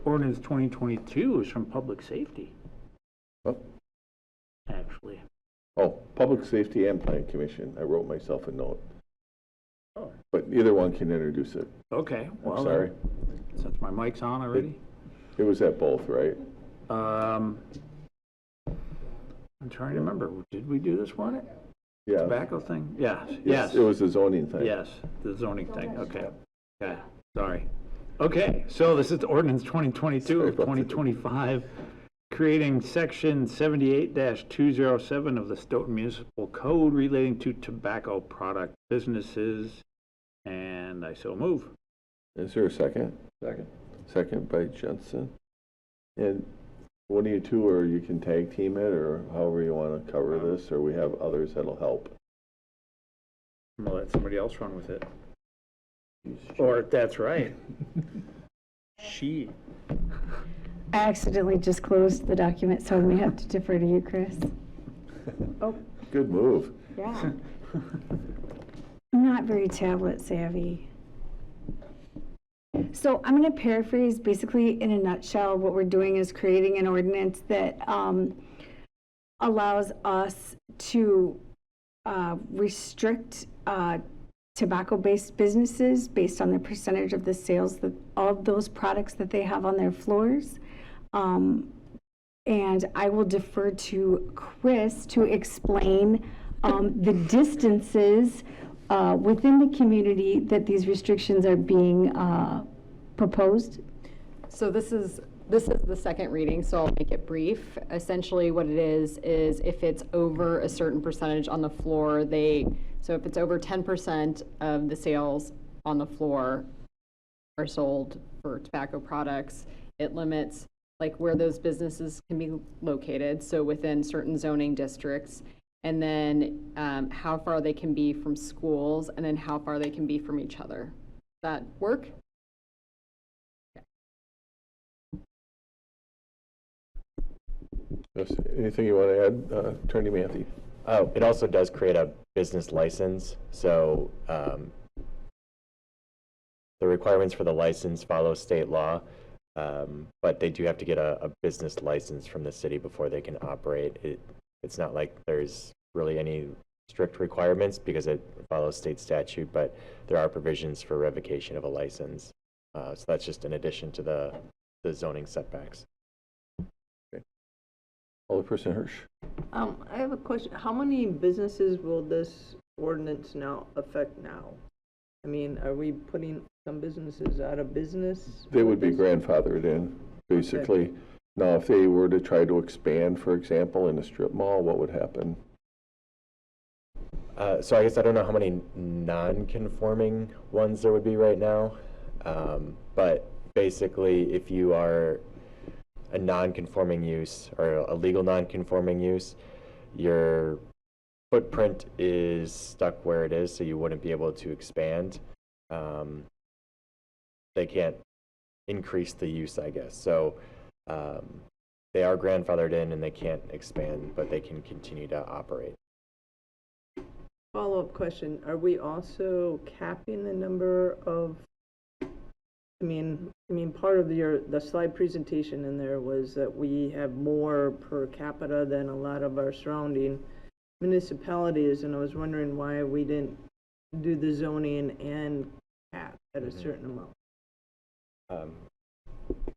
Ordinance 2022 is from Public Safety, Oh, actually. oh, Public Safety and Plan Commission. I wrote myself a note. Oh. But either one can introduce it. Okay, well, I'm sorry. Since my mic's on already. It was at both, right? I'm trying to remember, did we do this one? Yeah. Tobacco thing? Yes. It was a zoning thing. Yes, the zoning thing, okay. Yeah, sorry. Okay, so this is ordinance 2022 of 2025, creating section 78-207 of the Stoughton Municipal Code relating to tobacco product businesses, and I so move. Is there a second? Second. second by Jensen. And one of you two, or you can tag team it, or however you want to cover this, or we have others that'll help. I'm gonna let somebody else run with it. Or, that's right. She. I accidentally just closed the document, so we have to defer to you, Chris. Oh, Good move. Yeah. I'm not very tablet savvy. So I'm going to paraphrase basically in a nutshell. What we're doing is creating an ordinance that allows us to restrict tobacco-based businesses based on the percentage of the sales that of those products that they have on their floors. And I will defer to Chris to explain the distances within the community that these restrictions are being proposed. So this is the second reading, so I'll make it brief. Essentially what it is if it's over a certain percentage on the floor, so if it's over 10% of the sales on the floor are sold for tobacco products, it limits like where those businesses can be located, so within certain zoning districts, and then how far they can be from schools, and then how far they can be from each other. Does that work? Yes, anything you want to add, Attorney Matthew? It also does create a business license, so the requirements for the license follow state law, but they do have to get a business license from the city before they can operate. It's not like there's really any strict requirements because it follows state statute, but there are provisions for revocation of a license. So that's just in addition to the zoning setbacks. Alderperson Hirsch. I have a question. How many businesses will this ordinance now affect now? I mean, are we putting some businesses out of business? They would be grandfathered in, basically. Okay. Now, if they were to try to expand, for example, in a strip mall, what would happen? So I guess I don't know how many non-conforming ones there would be right now, but basically if you are a non-conforming use or a legal non-conforming use, your footprint is stuck where it is, so you wouldn't be able to expand. They can't increase the use, I guess. So they are grandfathered in and they can't expand, but they can continue to operate. Follow-up question, are we also capping the number of, I mean, part of the slide presentation in there was that we have more per capita than a lot of our surrounding municipalities, and I was wondering why we didn't do the zoning and cap at a certain amount. Let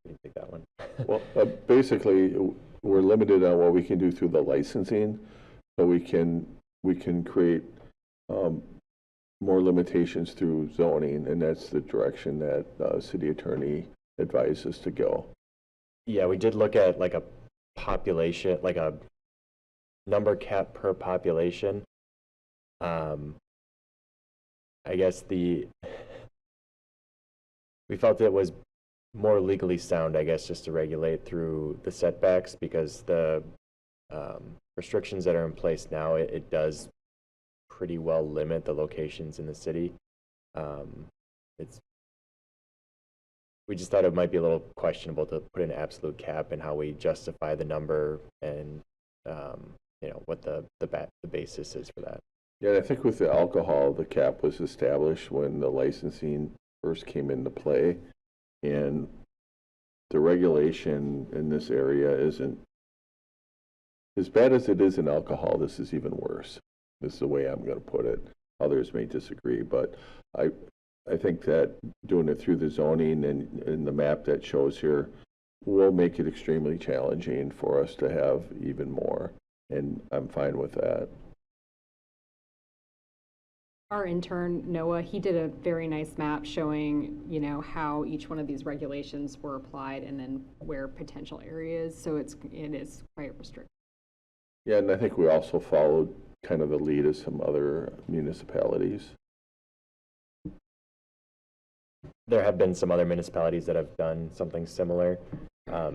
me take that one. Well, basically, we're limited on what we can do through the licensing, so we can create more limitations through zoning, and that's the direction that city attorney advised us to go. Yeah, we did look at like a population, like a number cap per population. I guess we felt it was more legally sound, I guess, just to regulate through the setbacks, because the restrictions that are in place now, it does pretty well limit the locations in the city. We just thought it might be a little questionable to put an absolute cap in how we justify the number and what the basis is for that. Yeah, and I think with the alcohol, the cap was established when the licensing first came into play, and the regulation in this area isn't as bad as it is in alcohol. This is even worse. This is the way I'm going to put it. Others may disagree, but I think that doing it through the zoning and the map that shows here will make it extremely challenging for us to have even more, and I'm fine with that. Our intern, Noah, he did a very nice map showing, how each one of these regulations were applied and then where potential areas, so it is quite restricted. Yeah, and I think we also followed kind of the lead of some other municipalities. there have been some other municipalities that have done something similar.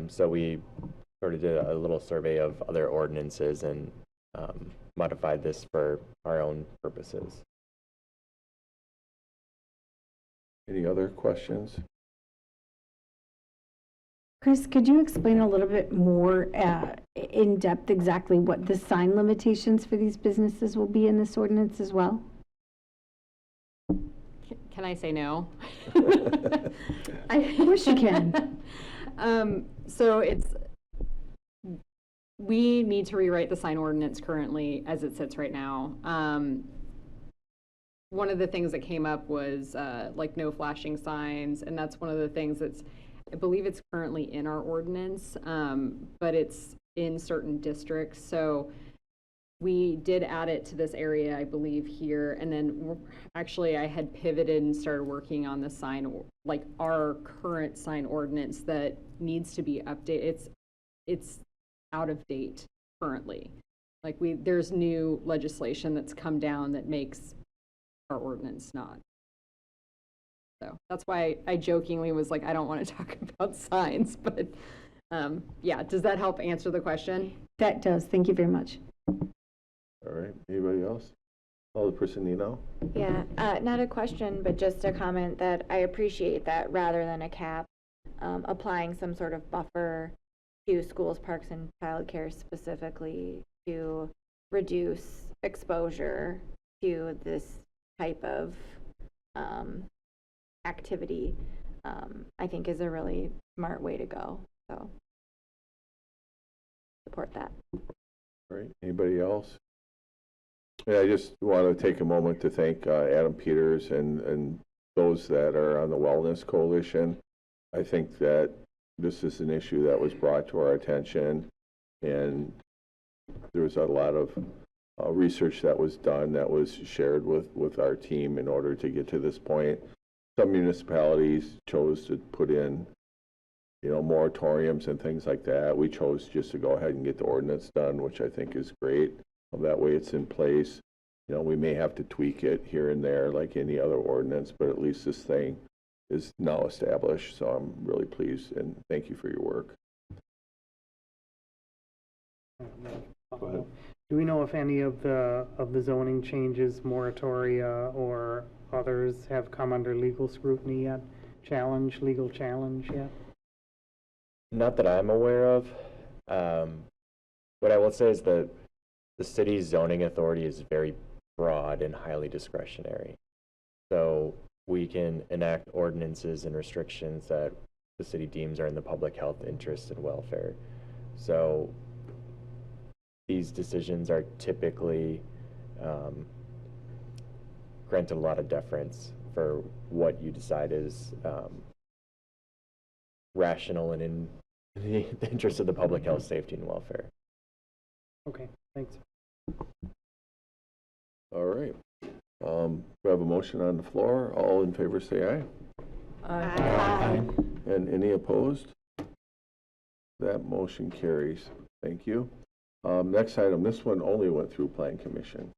So we sort of did a little survey of other ordinances and modified this for our own purposes. Any other questions? Chris, could you explain a little bit more in depth exactly what the sign limitations for these businesses will be in this ordinance as well? Can I say no? Of course you can. So we need to rewrite the sign ordinance currently as it sits right now. One of the things that came up was like no flashing signs, and that's one of the things that's, I believe it's currently in our ordinance, but it's in certain districts. So we did add it to this area, I believe, here. And then actually I had pivoted and started working on the sign, like our current sign ordinance that needs to be updated. It's out of date currently. Like there's new legislation that's come down that makes our ordinance not. So that's why I jokingly was like, I don't want to talk about signs, but yeah, does that help answer the question? That does. Thank you very much. All right, anybody else? Alderperson Nino? Yeah, not a question, but just a comment that I appreciate that rather than a cap, applying some sort of buffer to schools, parks, and childcare specifically to reduce exposure to this type of activity, I think is a really smart way to go. So support that. All right, anybody else? Yeah, I just want to take a moment to thank Adam Peters and those that are on the Wellness Coalition. I think that this is an issue that was brought to our attention, and there was a lot of research that was done that was shared with our team in order to get to this point. Some municipalities chose to put in, moratoriums and things like that. We chose just to go ahead and get the ordinance done, which I think is great. That way it's in place. We may have to tweak it here and there like any other ordinance, but at least this thing is now established. So I'm really pleased and thank you for your work. Go ahead. Do we know if any of the zoning changes, moratoria or others, have come under legal scrutiny yet? Legal challenge yet? Not that I'm aware of. What I will say is that the city's zoning authority is very broad and highly discretionary. So we can enact ordinances and restrictions that the city deems are in the public health interest and welfare. So these decisions are typically granted a lot of deference for what you decide is rational and in the interest of the public health, safety, and welfare. Okay, thanks. All right. We have a motion on the floor. All in favor say aye. Aye. And any opposed? That motion carries. Thank you. Next item, this one only went through Plan Commission.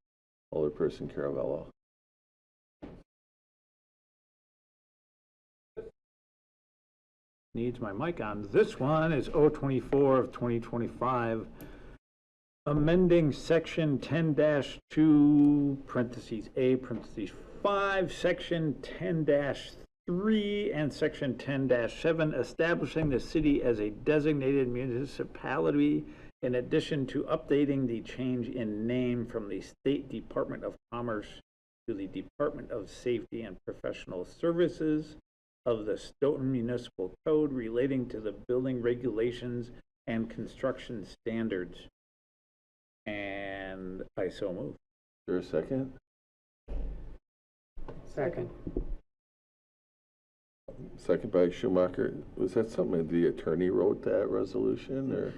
Alderperson Caravello. Needs my mic on. This one is 024 of 2025, amending section 10-2, parentheses A, parentheses 5, section 10-3, and section 10-7, establishing the city as a designated municipality, in addition to updating the change in name from the State Department of Commerce to the Department of Safety and Professional Services of the Stoughton Municipal Code relating to the building regulations and construction standards. And I so move. Is there a second? Second. Second by Schumacher. Was that something the attorney wrote that resolution, or?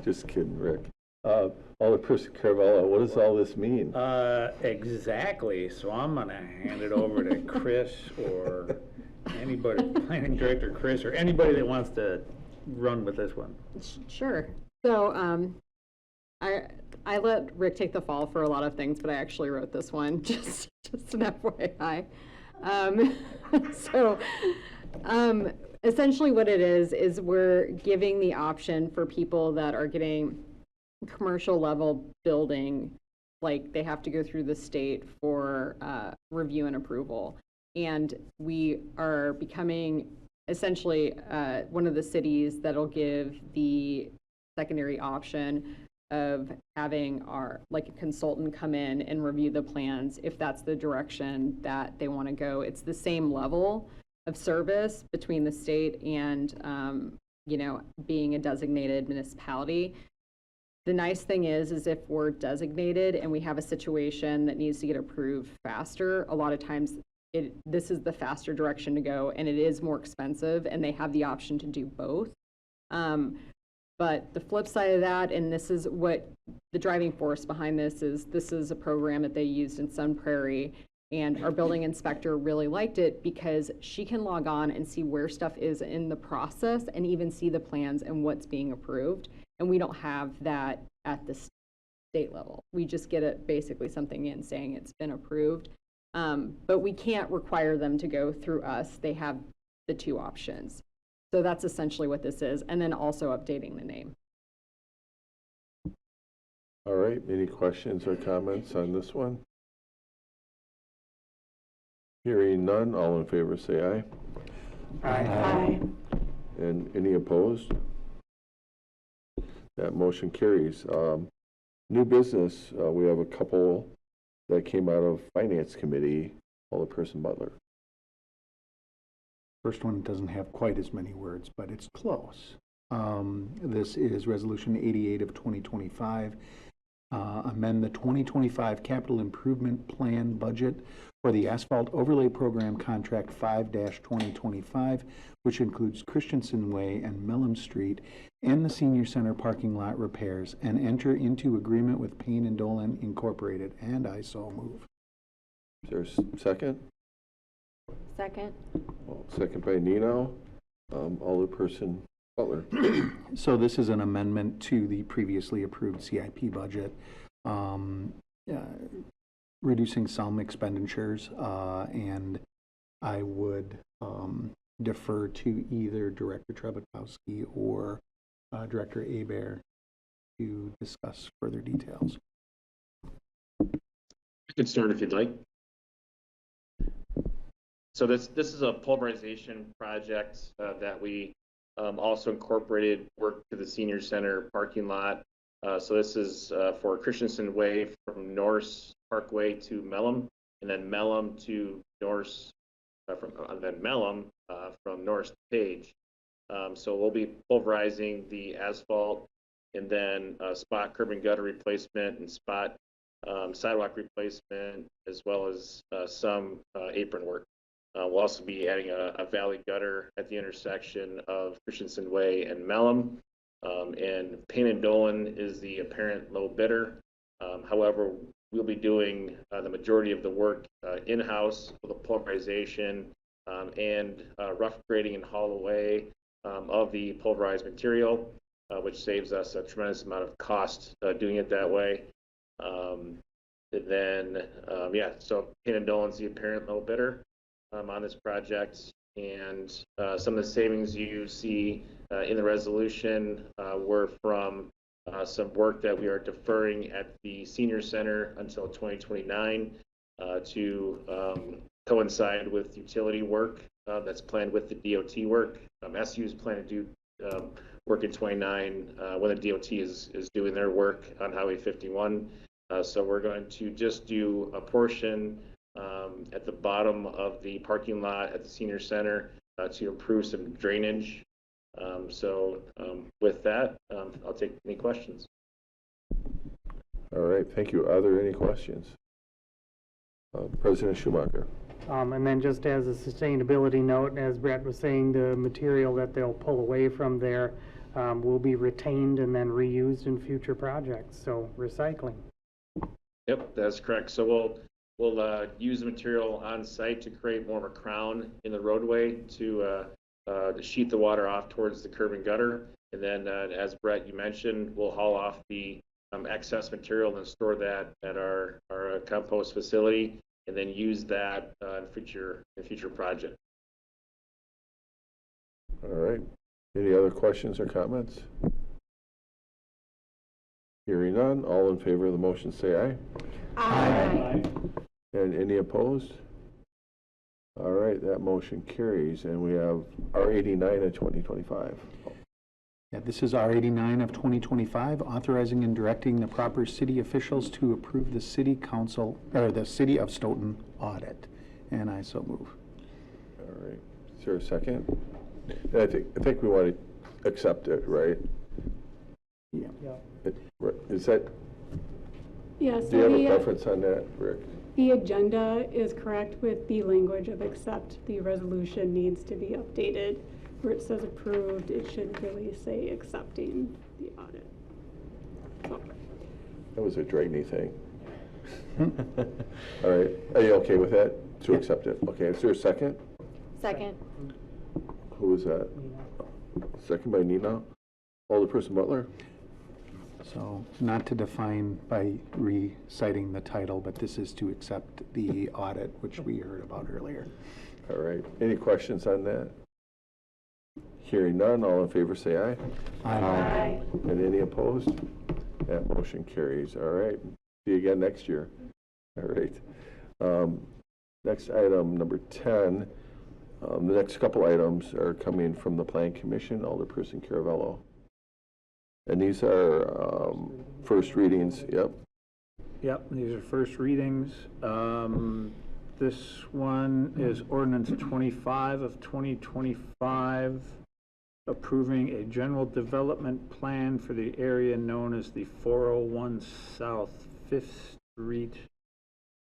Just kidding, Rick. Alderperson Caravello, what does all this mean? Exactly. So I'm going to hand it over to Chris or anybody, planning director Chris, or anybody that wants to run with this one. Sure. So I let Rick take the fall for a lot of things, but I actually wrote this one, just an FYI. So, essentially what it is we're giving the option for people that are getting commercial level building, like they have to go through the state for review and approval. And we are becoming essentially one of the cities that'll give the secondary option of having our, like a consultant come in and review the plans if that's the direction that they want to go. It's the same level of service between the state and, being a designated municipality. The nice thing is if we're designated and we have a situation that needs to get approved faster, a lot of times this is the faster direction to go, and it is more expensive, and they have the option to do both. But the flip side of that, and this is what the driving force behind this is a program that they used in Sun Prairie, and our building inspector really liked it because she can log on and see where stuff is in the process and even see the plans and what's being approved. And we don't have that at the state level. We just get basically something in saying it's been approved. But we can't require them to go through us. They have the two options. So that's essentially what this is. And then also updating the name. All right, any questions or comments on this one? Hearing none, all in favor say aye. Aye. And any opposed? That motion carries. New business, we have a couple that came out of Finance Committee. Alderperson Butler. First one doesn't have quite as many words, but it's close. This is Resolution 88 of 2025. Amend the 2025 Capital Improvement Plan budget for the Asphalt Overlay Program Contract 5-2025, which includes Christensen Way and Mellon Street and the Senior Center parking lot repairs, and enter into agreement with Payne and Dolan Incorporated. And I so move. Is there a second? Second. Well, second by Nino. Alderperson Butler. So this is an amendment to the previously approved CIP budget, reducing some expenditures, and I would defer to either Director Trebekowski or Director Hebert to discuss further details. I can start if you'd like. So this is a pulverization project that we also incorporated work to the Senior Center parking lot. So this is for Christensen Way from Norse Parkway to Mellon, and then Mellon to Norse, then Mellon from Norse to Page. So we'll be pulverizing the asphalt, and then spot curb and gutter replacement and spot sidewalk replacement, as well as some apron work. We'll also be adding a valley gutter at the intersection of Christensen Way and Mellon. And Payne and Dolan is the apparent low bidder. However, we'll be doing the majority of the work in-house for the pulverization and rough grading and haul away of the pulverized material, which saves us a tremendous amount of cost doing it that way. And then, so Payne and Dolan's the apparent low bidder on this project, and some of the savings you see in the resolution were from some work that we are deferring at the Senior Center until 2029 to coincide with utility work that's planned with the DOT work. SU is planning to do work in 29 when the DOT is doing their work on Highway 51. So we're going to just do a portion at the bottom of the parking lot at the Senior Center to improve some drainage. With that, I'll take any questions. All right, thank you. Are there any questions? President Schumacher. And then just as a sustainability note, as Brett was saying, the material that they'll pull away from there will be retained and then reused in future projects, so recycling. Yep, that's correct. So we'll use the material on site to create more of a crown in the roadway to sheet the water off towards the curb and gutter. And then, as Brett, you mentioned, we'll haul off the excess material and store that at our compost facility. and then use that in future projects. All right. Any other questions or comments? Hearing none, all in favor of the motion say aye. Aye. And any opposed? All right, that motion carries, and we have R89 of 2025. Yeah, this is R89 of 2025, authorizing and directing the proper city officials to approve the city council, or the city of Stoughton audit. And I so move. All right, is there a second? I think we want to accept it, right? Yeah. Is that, Yeah, do you have a so preference on that, Rick? the agenda is correct with the language of accept. The resolution needs to be updated. Where it says approved, it should really say accepting the audit. So, That was a Dragney thing. All right, are you okay with that, to accept it? Okay, is there a second? Second. Who was that? Second by Nina. Alderperson Butler? So not to define by reciting the title, but this is to accept the audit, which we heard about earlier. All right, any questions on that? Hearing none, all in favor say aye. Aye. And any opposed? That motion carries. All right, see you again next year. All right. Next item, number 10. The next couple items are coming from the Plan Commission, Alderperson Caravello. And these are first readings, yep. Yep, these are first readings. This one is ordinance 25 of 2025, approving a general development plan for the area known as the 401 South 5th Street.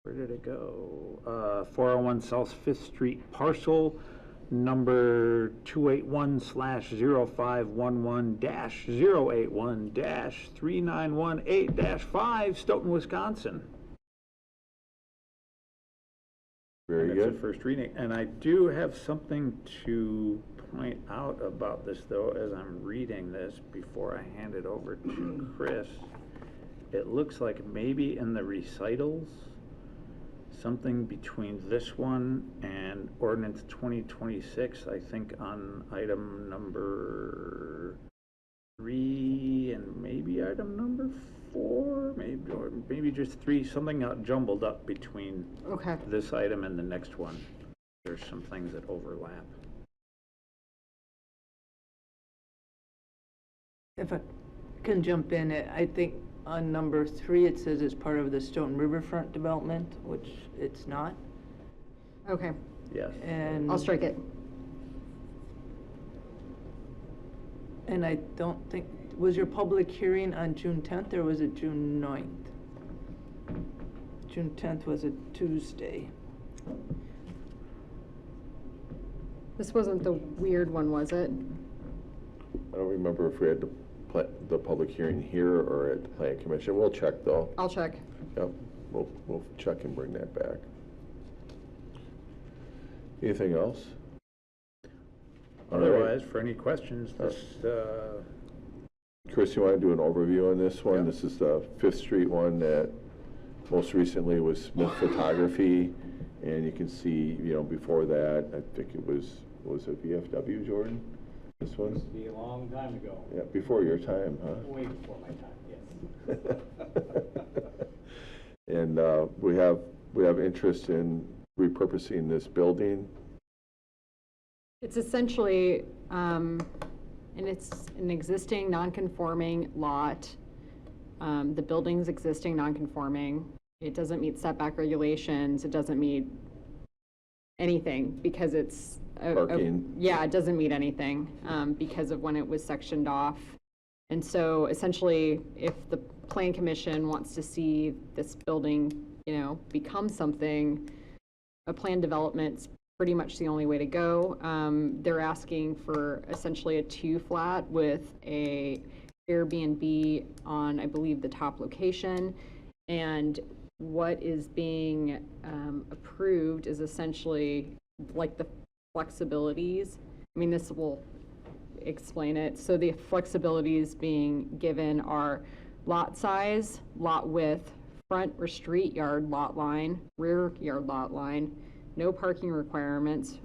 Where did it go? 401 South 5th Street parcel number 281/0511-081-3918-5, Stoughton, Wisconsin. Very And it's good. a first reading. And I do have something to point out about this, though, as I'm reading this before I hand it over to Chris. It looks like maybe in the recitals, something between this one and ordinance 2026, I think on item number 3 and maybe item number 4, maybe, or maybe just 3, something got jumbled up between Okay. this item and the next one. There's some things that overlap. If I can jump in, I think on number 3, it says it's part of the Stoughton Riverfront development, which it's not. Okay, Yes. And I'll strike it. And I don't think, was your public hearing on June 10th or was it June 9th? June 10th was a Tuesday. This wasn't the weird one, was it? I don't remember if we had the public hearing here or at the Plan Commission. We'll check, though. I'll check. Yep, we'll check and bring that back. Anything else? All right. Otherwise, for any questions, this, Chris, you want to do an overview on this one? Yeah. This is the 5th Street one that most recently was Smith Photography. And you can see, before that, I think it was it VFW, Jordan? This one? Used to be a long time ago. Yeah, before your time, huh? Way before my time, yes. And we have interest in repurposing this building. It's essentially, and it's an existing non-conforming lot. The building's existing non-conforming. It doesn't meet setback regulations. It doesn't meet anything because it's Parking. yeah, it doesn't meet anything because of when it was sectioned off. And so essentially, if the Plan Commission wants to see this building, become something, a plan development's pretty much the only way to go. They're asking for essentially a 2-flat with a Airbnb on, I believe, the top location. And what is being approved is essentially like the flexibilities. I mean, this will explain it. So the flexibilities being given are lot size, lot width, front or street yard lot line, rear yard lot line, no parking requirements.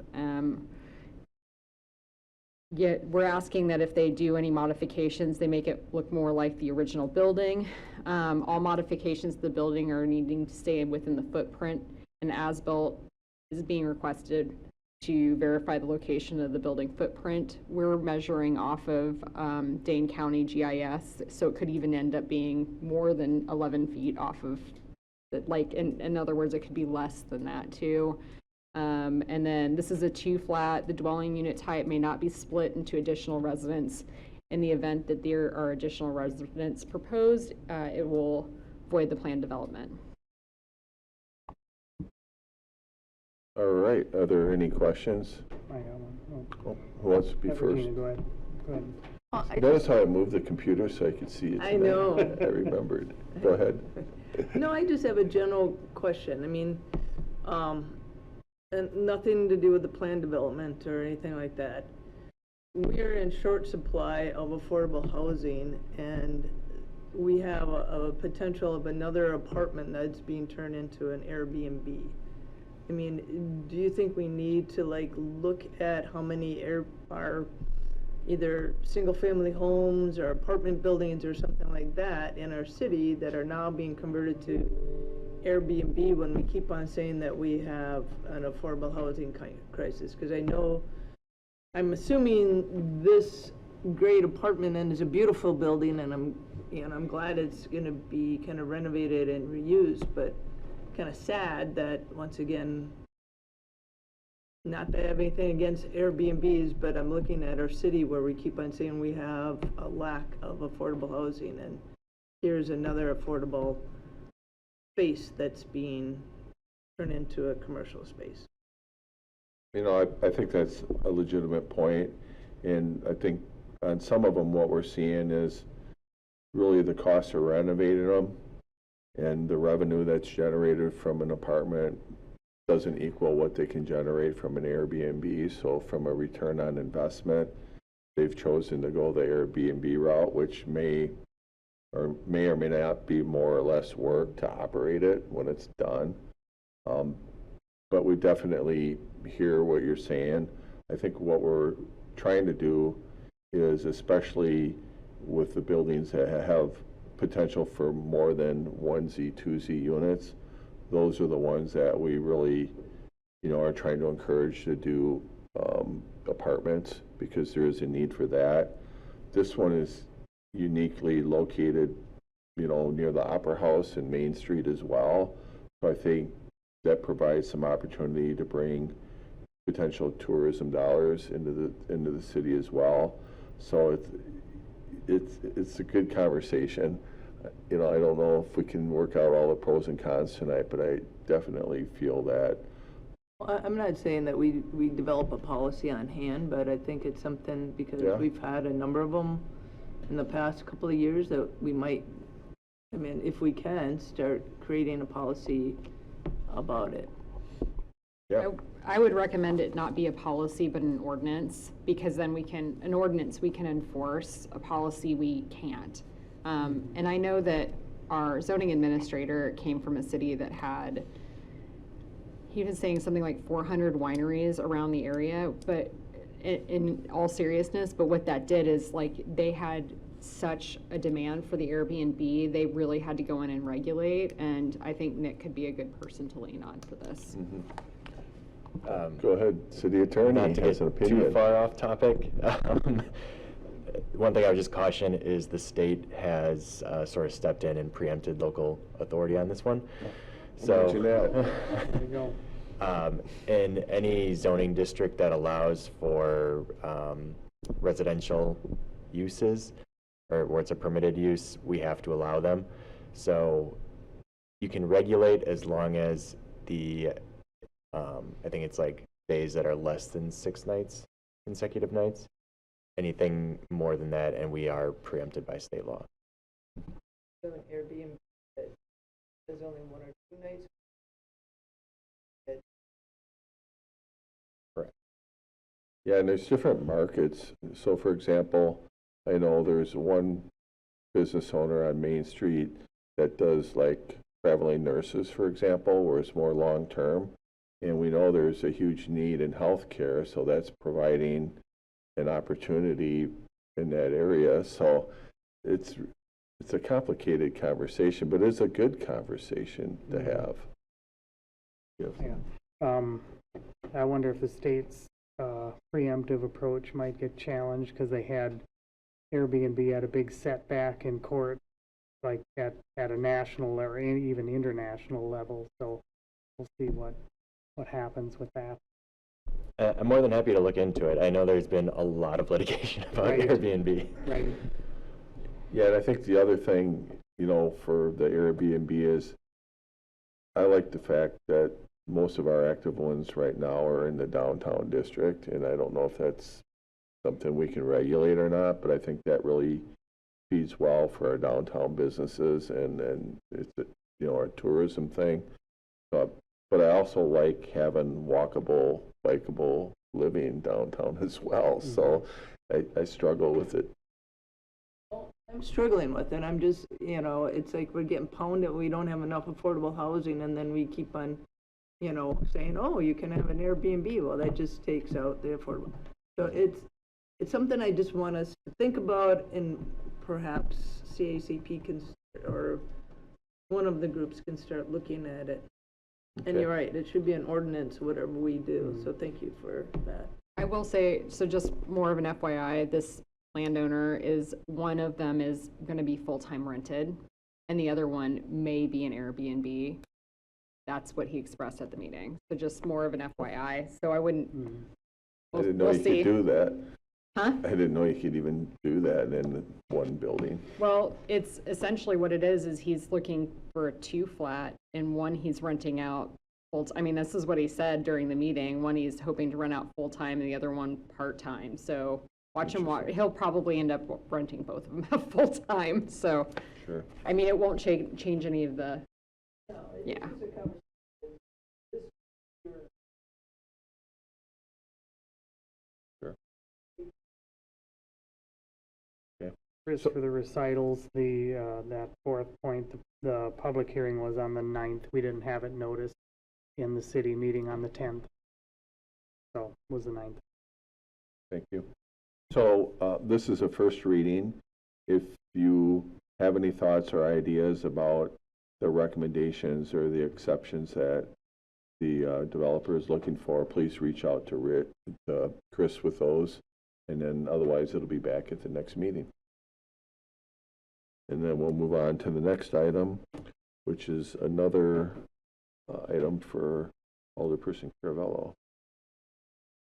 Yet we're asking that if they do any modifications, they make it look more like the original building. All modifications to the building are needing to stay within the footprint, and as-built is being requested to verify the location of the building footprint. We're measuring off of Dane County GIS, so it could even end up being more than 11 feet off of, like, in other words, it could be less than that too. And then this is a 2-flat. The dwelling unit type may not be split into additional residents. In the event that there are additional residents proposed, it will void the planned development. All right, are there any questions? I got one. Oh, who wants to be first? Regina, go ahead. Go ahead. Notice how I moved the computer so I could see it. I tonight? know. I remembered. Go ahead. No, I just have a general question. I mean, and nothing to do with the plan development or anything like that. We're in short supply of affordable housing, and we have a potential of another apartment that's being turned into an Airbnb. I mean, do you think we need to like look at how many are either single-family homes or apartment buildings or something like that in our city that are now being converted to Airbnb when we keep on saying that we have an affordable housing crisis? Because I know, I'm assuming this great apartment, and it's a beautiful building, and I'm glad it's going to be kind of renovated and reused, but kind of sad that once again, not that I have anything against Airbnbs, but I'm looking at our city where we keep on saying we have a lack of affordable housing, and here's another affordable space that's being turned into a commercial space. You know, I think that's a legitimate point, and I think on some of them what we're seeing is really the cost of renovating them and the revenue that's generated from an apartment doesn't equal what they can generate from an Airbnb. So from a return on investment, they've chosen to go the Airbnb route, which may or may not be more or less work to operate it when it's done. But we definitely hear what you're saying. I think what we're trying to do is, especially with the buildings that have potential for more than 1Z, 2Z units, those are the ones that we really, you know, are trying to encourage to do apartments, because there is a need for that. This one is uniquely located, you know, near the Opera House and Main Street as well. So I think that provides some opportunity to bring potential tourism dollars into the city as well. So it's a good conversation. You know, I don't know if we can work out all the pros and cons tonight, but I definitely feel that. Well, I'm not saying that we develop a policy on hand, but I think it's something, because we've had a number of them in the past couple of years, that we might, I mean, if we can, start creating a policy about it. Yeah. I would recommend it not be a policy, but an ordinance, because then an ordinance we can enforce, a policy we can't. And I know that our zoning administrator came from a city that had, he was saying something like 400 wineries around the area, but in all seriousness, but what that did is, like, they had such a demand for the Airbnb, they really had to go in and regulate, and I think Nick could be a good person to lean on for this. Go ahead, city attorney. Not to has get an opinion. too far off topic. One thing I would just caution is the state has sort of stepped in and preempted local authority on this one. Imagine that. There you go. In any zoning district that allows for residential uses, or where it's a permitted use, we have to allow them. So you can regulate as long as the, I think it's like days that are less than 6 nights, consecutive nights. Anything more than that, and we are preempted by state law. An Airbnb that there's only 1 or 2 nights. Correct. Yeah, and there's different markets. So for example, I know there's one business owner on Main Street that does like traveling nurses, for example, where it's more long-term. And we know there's a huge need in healthcare, so that's providing an opportunity in that area. So it's a complicated conversation, but it's a good conversation to have. Yeah. I wonder if the state's preemptive approach might get challenged because they had Airbnb at a big setback in court, like at a national or even international level. So we'll see what happens with that. I'm more than happy to look into it. I know there's been a lot of litigation about Right. Airbnb. Right. Yeah, and I think the other thing, for the Airbnb is I like the fact that most of our active ones right now are in the downtown district, and I don't know if that's something we can regulate or not, but I think that really feeds well for our downtown businesses and it's our tourism thing. But I also like having walkable, bikeable living downtown as well. So I struggle with it. I'm struggling with it. I'm just, it's like we're getting pounded. We don't have enough affordable housing, and then we keep on, saying, oh, you can have an Airbnb. Well, that just takes out the affordable. So it's something I just want us to think about, and perhaps CACP can, or one of the groups can start looking at it. And Okay. you're right, it should be an ordinance, whatever we do. So thank you for that. I will say, so just more of an FYI, this landowner is, one of them is going to be full-time rented, and the other one may be an Airbnb. That's what he expressed at the meeting. So just more of an FYI. So I wouldn't, I didn't know we'll you see. could do that. Huh? I didn't know you could even do that in one building. Well, it's essentially what it is he's looking for a 2-flat, and one he's renting out I mean, this is what he said during the meeting. One he's hoping to rent out full-time, and the other one part-time. So watch him he'll probably end up renting both of them out full-time. So, Sure. I mean, it won't change any of the, yeah. Sure. Okay. Chris, for the recitals, that fourth point, the public hearing was on the 9th. We didn't have it noticed in the city meeting on the 10th. So it was the 9th. Thank you. So this is a first reading. If you have any thoughts or ideas about the recommendations or the exceptions that the developer is looking for, please reach out to Chris with those, and then otherwise it'll be back at the next meeting. And then we'll move on to the next item, which is another item for Alderperson Caravello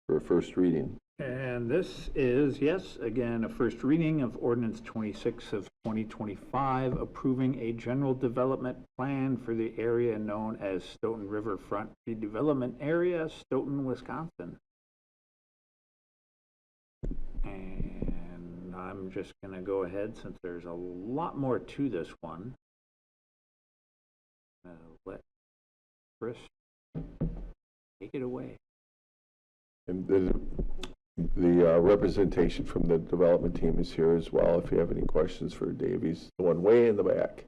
for a first reading. And this is, yes, again, a first reading of Ordinance 26 of 2025, approving a general development plan for the area known as Stoughton Riverfront Redevelopment Area, Stoughton, Wisconsin. And I'm just going to go ahead, since there's a lot more to this one. Let Chris take it away. And the representation from the development team is here as well. If you have any questions for Davies, the one way in the back.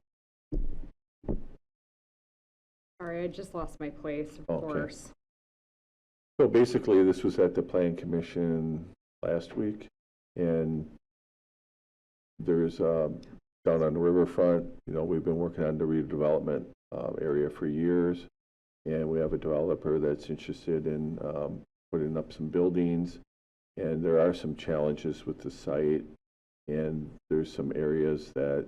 Sorry, I just lost my place, of Okay. course. So basically, this was at the Plan Commission last week, and there's down on the riverfront, we've been working on the redevelopment area for years, and we have a developer that's interested in putting up some buildings, and there are some challenges with the site, and there's some areas that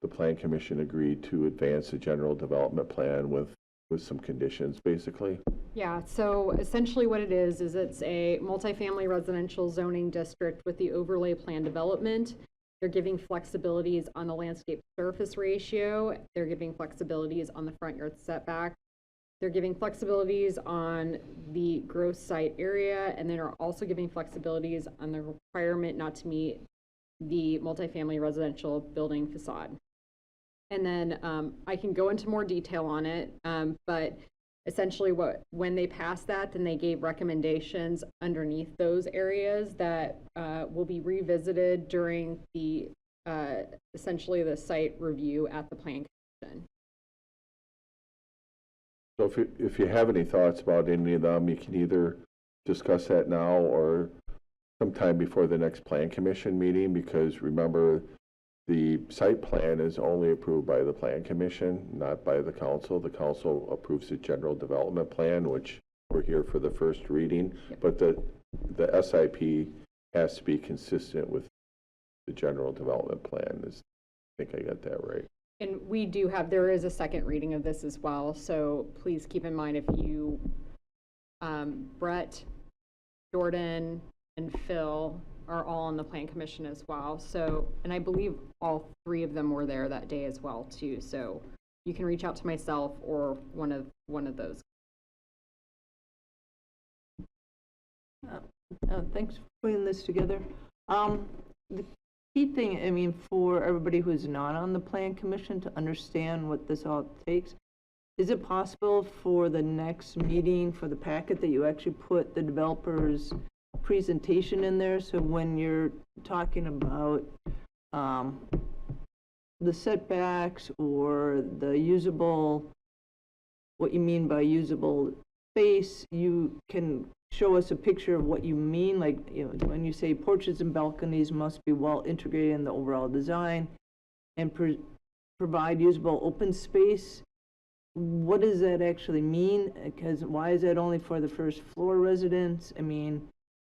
the Plan Commission agreed to advance a general development plan with some conditions, basically. Yeah, so essentially what it is it's a multifamily residential zoning district with the overlay plan development. They're giving flexibilities on the landscape surface ratio. They're giving flexibilities on the front yard setback. They're giving flexibilities on the gross site area, and then are also giving flexibilities on the requirement not to meet the multifamily residential building facade. And then I can go into more detail on it, but essentially when they passed that, then they gave recommendations underneath those areas that will be revisited during the essentially the site review at the Plan Commission. So if you have any thoughts about any of them, you can either discuss that now or sometime before the next Plan Commission meeting, because remember, the site plan is only approved by the Plan Commission, not by the council. The council approves the general development plan, which we're here for the first reading, but the SIP has to be consistent with the general development plan. I think I got that right. And there is a second reading of this as well, so please keep in mind if you, Brett, Jordan, and Phil are all on the Plan Commission as well. So, and I believe all three of them were there that day as well too. So you can reach out to myself or one of those. Thanks for putting this together. The key thing, I mean, for everybody who's not on the Plan Commission to understand what this all takes, is it possible for the next meeting, for the packet, that you actually put the developer's presentation in there? So when you're talking about the setbacks or the usable, what you mean by usable space, you can show us a picture of what you mean, like, you know, when you say porches and balconies must be well integrated in the overall design and provide usable open space. What does that actually mean? Because why is that only for the first floor residents? I mean,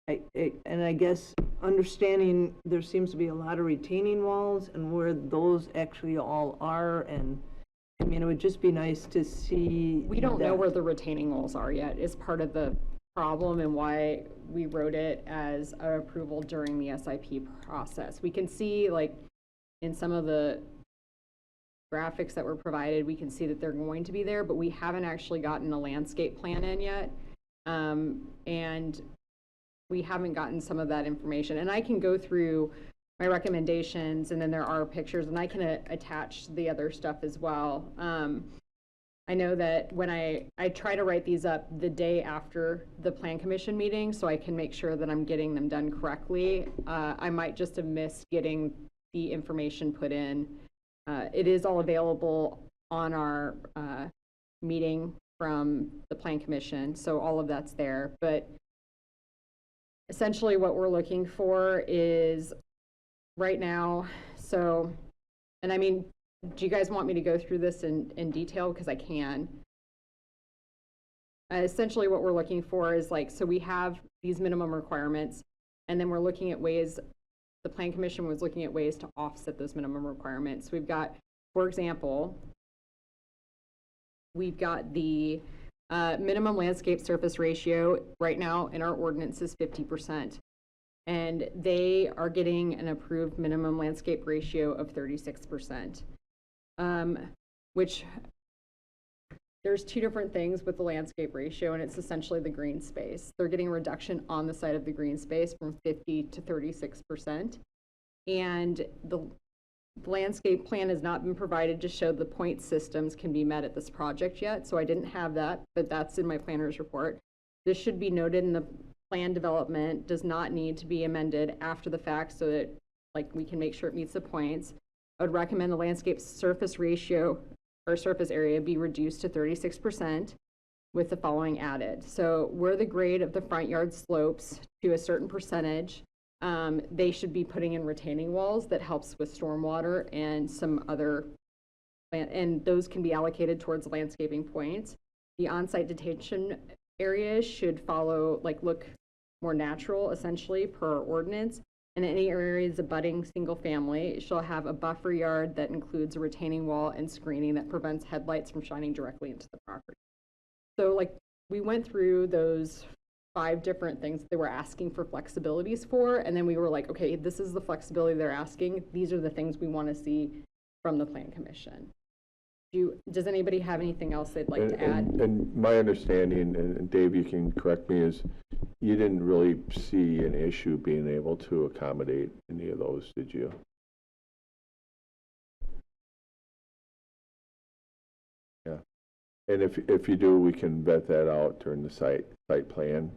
and I guess understanding there seems to be a lot of retaining walls and where those actually all are, and I mean, it would just be nice to see. We don't know where the retaining walls are yet. Is part of the problem and why we wrote it as an approval during the SIP process. We can see, like, in some of the graphics that were provided, we can see that they're going to be there, but we haven't actually gotten a landscape plan in yet. And we haven't gotten some of that information. And I can go through my recommendations, and then there are pictures, and I can attach the other stuff as well. I know that when I try to write these up the day after the Plan Commission meeting, so I can make sure that I'm getting them done correctly. I might just have missed getting the information put in. It is all available on our meeting from the Plan Commission, so all of that's there. But essentially what we're looking for is right now, so, and I mean, do you guys want me to go through this in detail? Because I can. Essentially what we're looking for is, like, so we have these minimum requirements, and then we're looking at ways, the Plan Commission was looking at ways to offset those minimum requirements. We've got, for example, we've got the minimum landscape surface ratio right now in our ordinance is 50%. And they are getting an approved minimum landscape ratio of 36%. Which there's two different things with the landscape ratio, and it's essentially the green space. They're getting a reduction on the side of the green space from 50 to 36%. And the landscape plan has not been provided to show the point systems can be met at this project yet. So I didn't have that, but that's in my planner's report. This should be noted in the plan development, does not need to be amended after the fact so that, like, we can make sure it meets the points. I would recommend the landscape surface ratio or surface area be reduced to 36% with the following added. So where the grade of the front yard slopes to a certain percentage, they should be putting in retaining walls that helps with stormwater and some other, and those can be allocated towards landscaping points. The on-site detention areas should follow, like, look more natural essentially per our ordinance. And any areas abutting single family shall have a buffer yard that includes a retaining wall and screening that prevents headlights from shining directly into the property. So, like, we went through those 5 different things they were asking for flexibilities for, and then we were like, okay, this is the flexibility they're asking. These are the things we want to see from the Plan Commission. Does anybody have anything else they'd like to add? And my understanding, and Dave, you can correct me, is you didn't really see an issue being able to accommodate any of those, did you? Yeah. And if you do, we can vet that out during the site plan.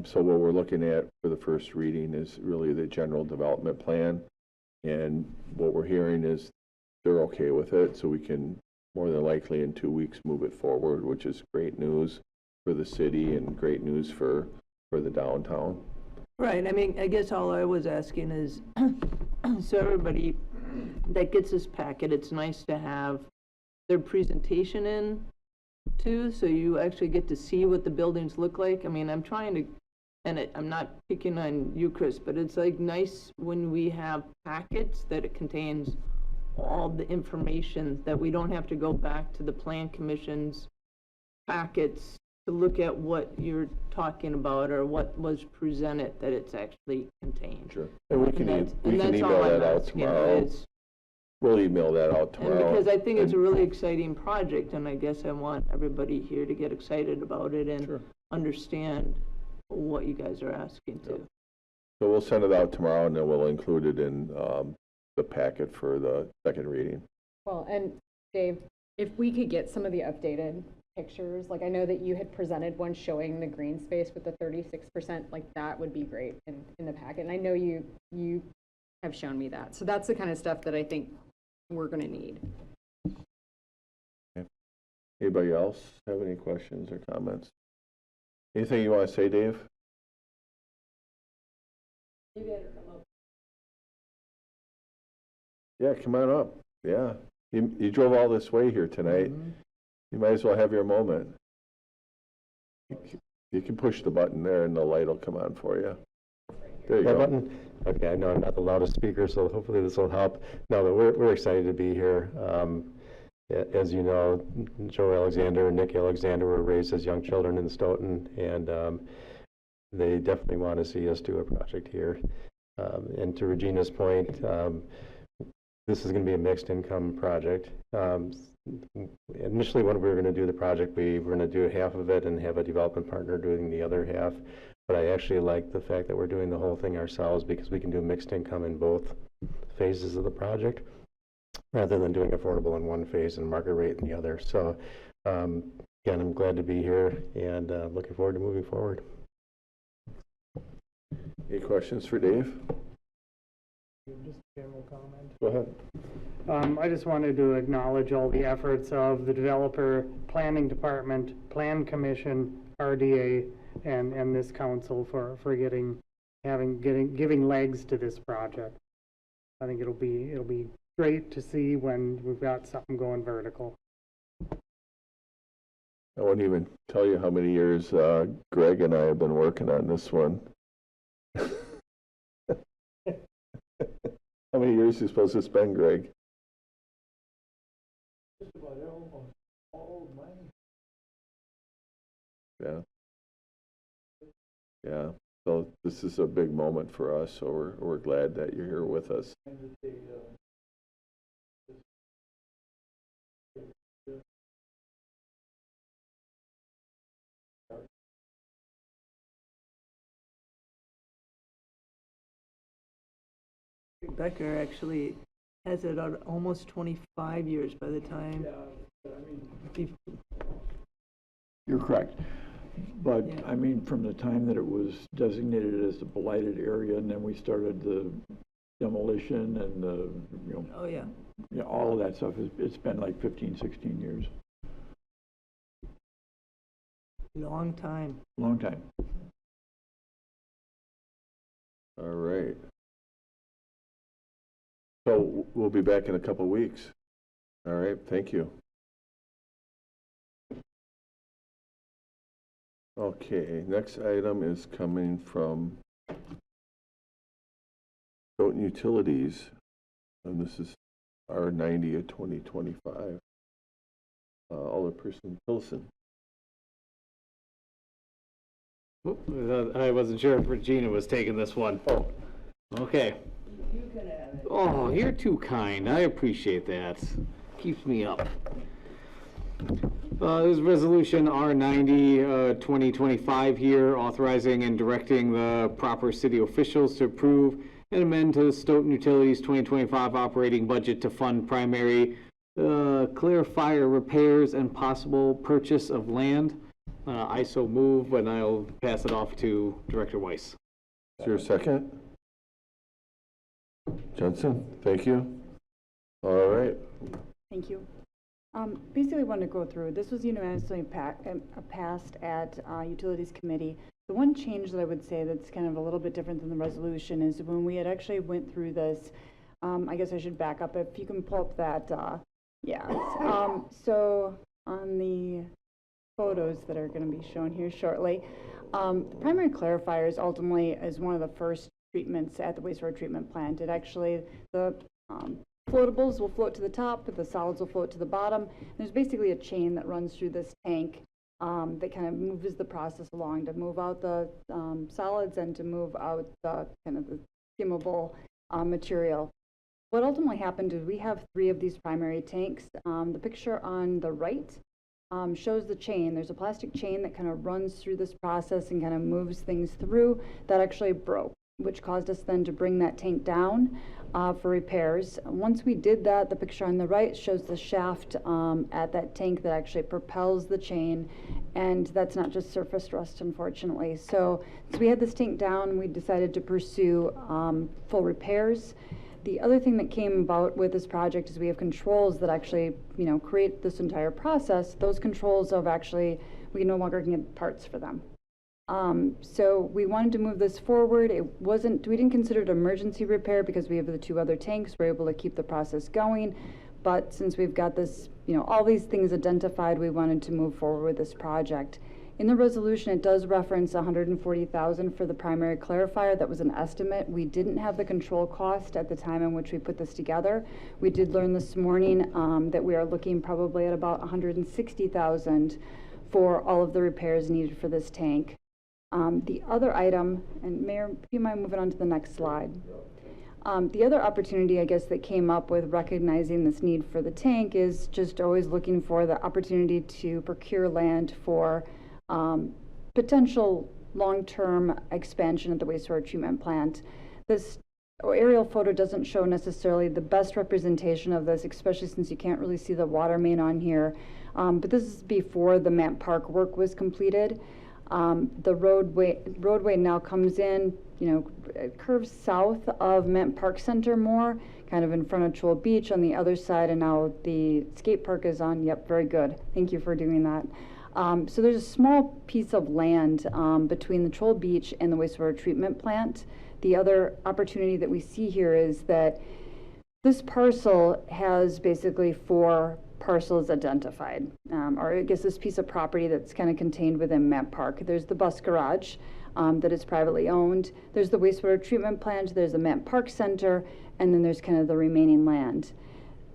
So what we're looking at for the first reading is really the general development plan. And what we're hearing is they're okay with it, so we can more than likely in 2 weeks move it forward, which is great news for the city and great news for the downtown. Right, I mean, I guess all I was asking is, so everybody that gets this packet, it's nice to have their presentation in too, so you actually get to see what the buildings look like. I mean, I'm trying to, and I'm not picking on you, Chris, but it's like nice when we have packets that it contains all the information, that we don't have to go back to the plan commission's packets to look at what you're talking about or what was presented, that it's actually contained. Sure. And we can that's email all I'm that out asking tomorrow. is- We'll email that out And tomorrow. because I think it's a really exciting project, and I guess I want everybody here to get excited about it and Sure. understand what you guys are asking to. So we'll send it out tomorrow, and then we'll include it in the packet for the second reading. Well, and Dave, if we could get some of the updated pictures, like I know that you had presented one showing the green space with the 36%, like that would be great in the packet. And I know you have shown me that. So that's the kind of stuff that I think we're going to need. Okay. Anybody else have any questions or comments? Anything you want to say, Dave? Yeah, come on up. Yeah. You drove all this way here tonight. You might as well have your moment. You can push the button there and the light will come on for you. There you That go. button? Okay, I know I'm not the loudest speaker, so hopefully this will help. No, but we're excited to be here. As you know, Joe Alexander and Nick Alexander were raised as young children in Stoughton, and they definitely want to see us do a project here. And to Regina's point, this is going to be a mixed income project. Initially, when we were going to do the project, we were going to do half of it and have a development partner doing the other half. But I actually like the fact that we're doing the whole thing ourselves, because we can do mixed income in both phases of the project, rather than doing affordable in one phase and market rate in the other. So again, I'm glad to be here and looking forward to moving forward. Any questions for Dave? Just a general comment. Go ahead. I just wanted to acknowledge all the efforts of the developer, planning department, plan commission, RDA, and this council for giving legs to this project. I think it'll be great to see when we've got something going vertical. I won't even tell you how many years Greg and I have been working on this one. How many years are you supposed to spend, Greg? Just about almost all of mine. Yeah. Yeah. So this is a big moment for us, so we're glad that you're here with us. Becker actually has it out almost 25 years by the time. You're correct. But, Yeah. I mean, from the time that it was designated as a blighted area, and then we started the demolition and the, Oh, yeah. all of that stuff, it's been like 15, 16 years. Long time. Long time. All right. So we'll be back in a couple of weeks. All right, thank you. Okay, next item is coming from Stoughton Utilities, and this is R90 of 2025. Alderperson Pilson. I wasn't sure if Regina was taking this one. Oh. Okay. Oh, you're too kind. I appreciate that. Keeps me up. This is Resolution R90, 2025 here, authorizing and directing the proper city officials to approve and amend to the Stoughton Utilities 2025 operating budget to fund primary clear fire repairs and possible purchase of land. I so move, and I'll pass it off to Director Weiss. Is there a second? Jensen, thank you. All right. Thank you. Basically wanted to go through, this was unanimously passed at Utilities Committee. The one change that I would say that's kind of a little bit different than the resolution is when we had actually went through this, I guess I should back up. If you can pull up that, so on the photos that are going to be shown here shortly, the primary clarifiers ultimately is one of the first treatments at the wastewater treatment plant. It actually, the floatables will float to the top, but the solids will float to the bottom. There's basically a chain that runs through this tank that kind of moves the process along to move out the solids and to move out the kind of the skimmable material. What ultimately happened is we have 3 of these primary tanks. The picture on the right shows the chain. There's a plastic chain that kind of runs through this process and kind of moves things through. That actually broke, which caused us then to bring that tank down for repairs. Once we did that, the picture on the right shows the shaft at that tank that actually propels the chain, and that's not just surface rust, unfortunately. So we had this tank down, we decided to pursue full repairs. The other thing that came about with this project is we have controls that actually, create this entire process. Those controls of actually, we no longer can get parts for them. So we wanted to move this forward. We didn't consider it emergency repair because we have the 2 other tanks. We're able to keep the process going. But since we've got this, all these things identified, we wanted to move forward with this project. In the resolution, it does reference $140,000 for the primary clarifier. That was an estimate. We didn't have the control cost at the time in which we put this together. We did learn this morning that we are looking probably at about $160,000 for all of the repairs needed for this tank. The other item, and Mayor, if you mind moving on to the next slide. The other opportunity, I guess, that came up with recognizing this need for the tank is just always looking for the opportunity to procure land for potential long-term expansion at the wastewater treatment plant. This aerial photo doesn't show necessarily the best representation of this, especially since you can't really see the water main on here. But this is before the Mant Park work was completed. The roadway now comes in, it curves south of Mant Park Center more, kind of in front of Troll Beach on the other side, and now the skate park is on. Yep, very good. Thank you for doing that. So there's a small piece of land between the Troll Beach and the wastewater treatment plant. The other opportunity that we see here is that this parcel has basically 4 parcels identified, or I guess this piece of property that's kind of contained within Mant Park. There's the bus garage that is privately owned. There's the wastewater treatment plant. There's the Mant Park Center, and then there's kind of the remaining land.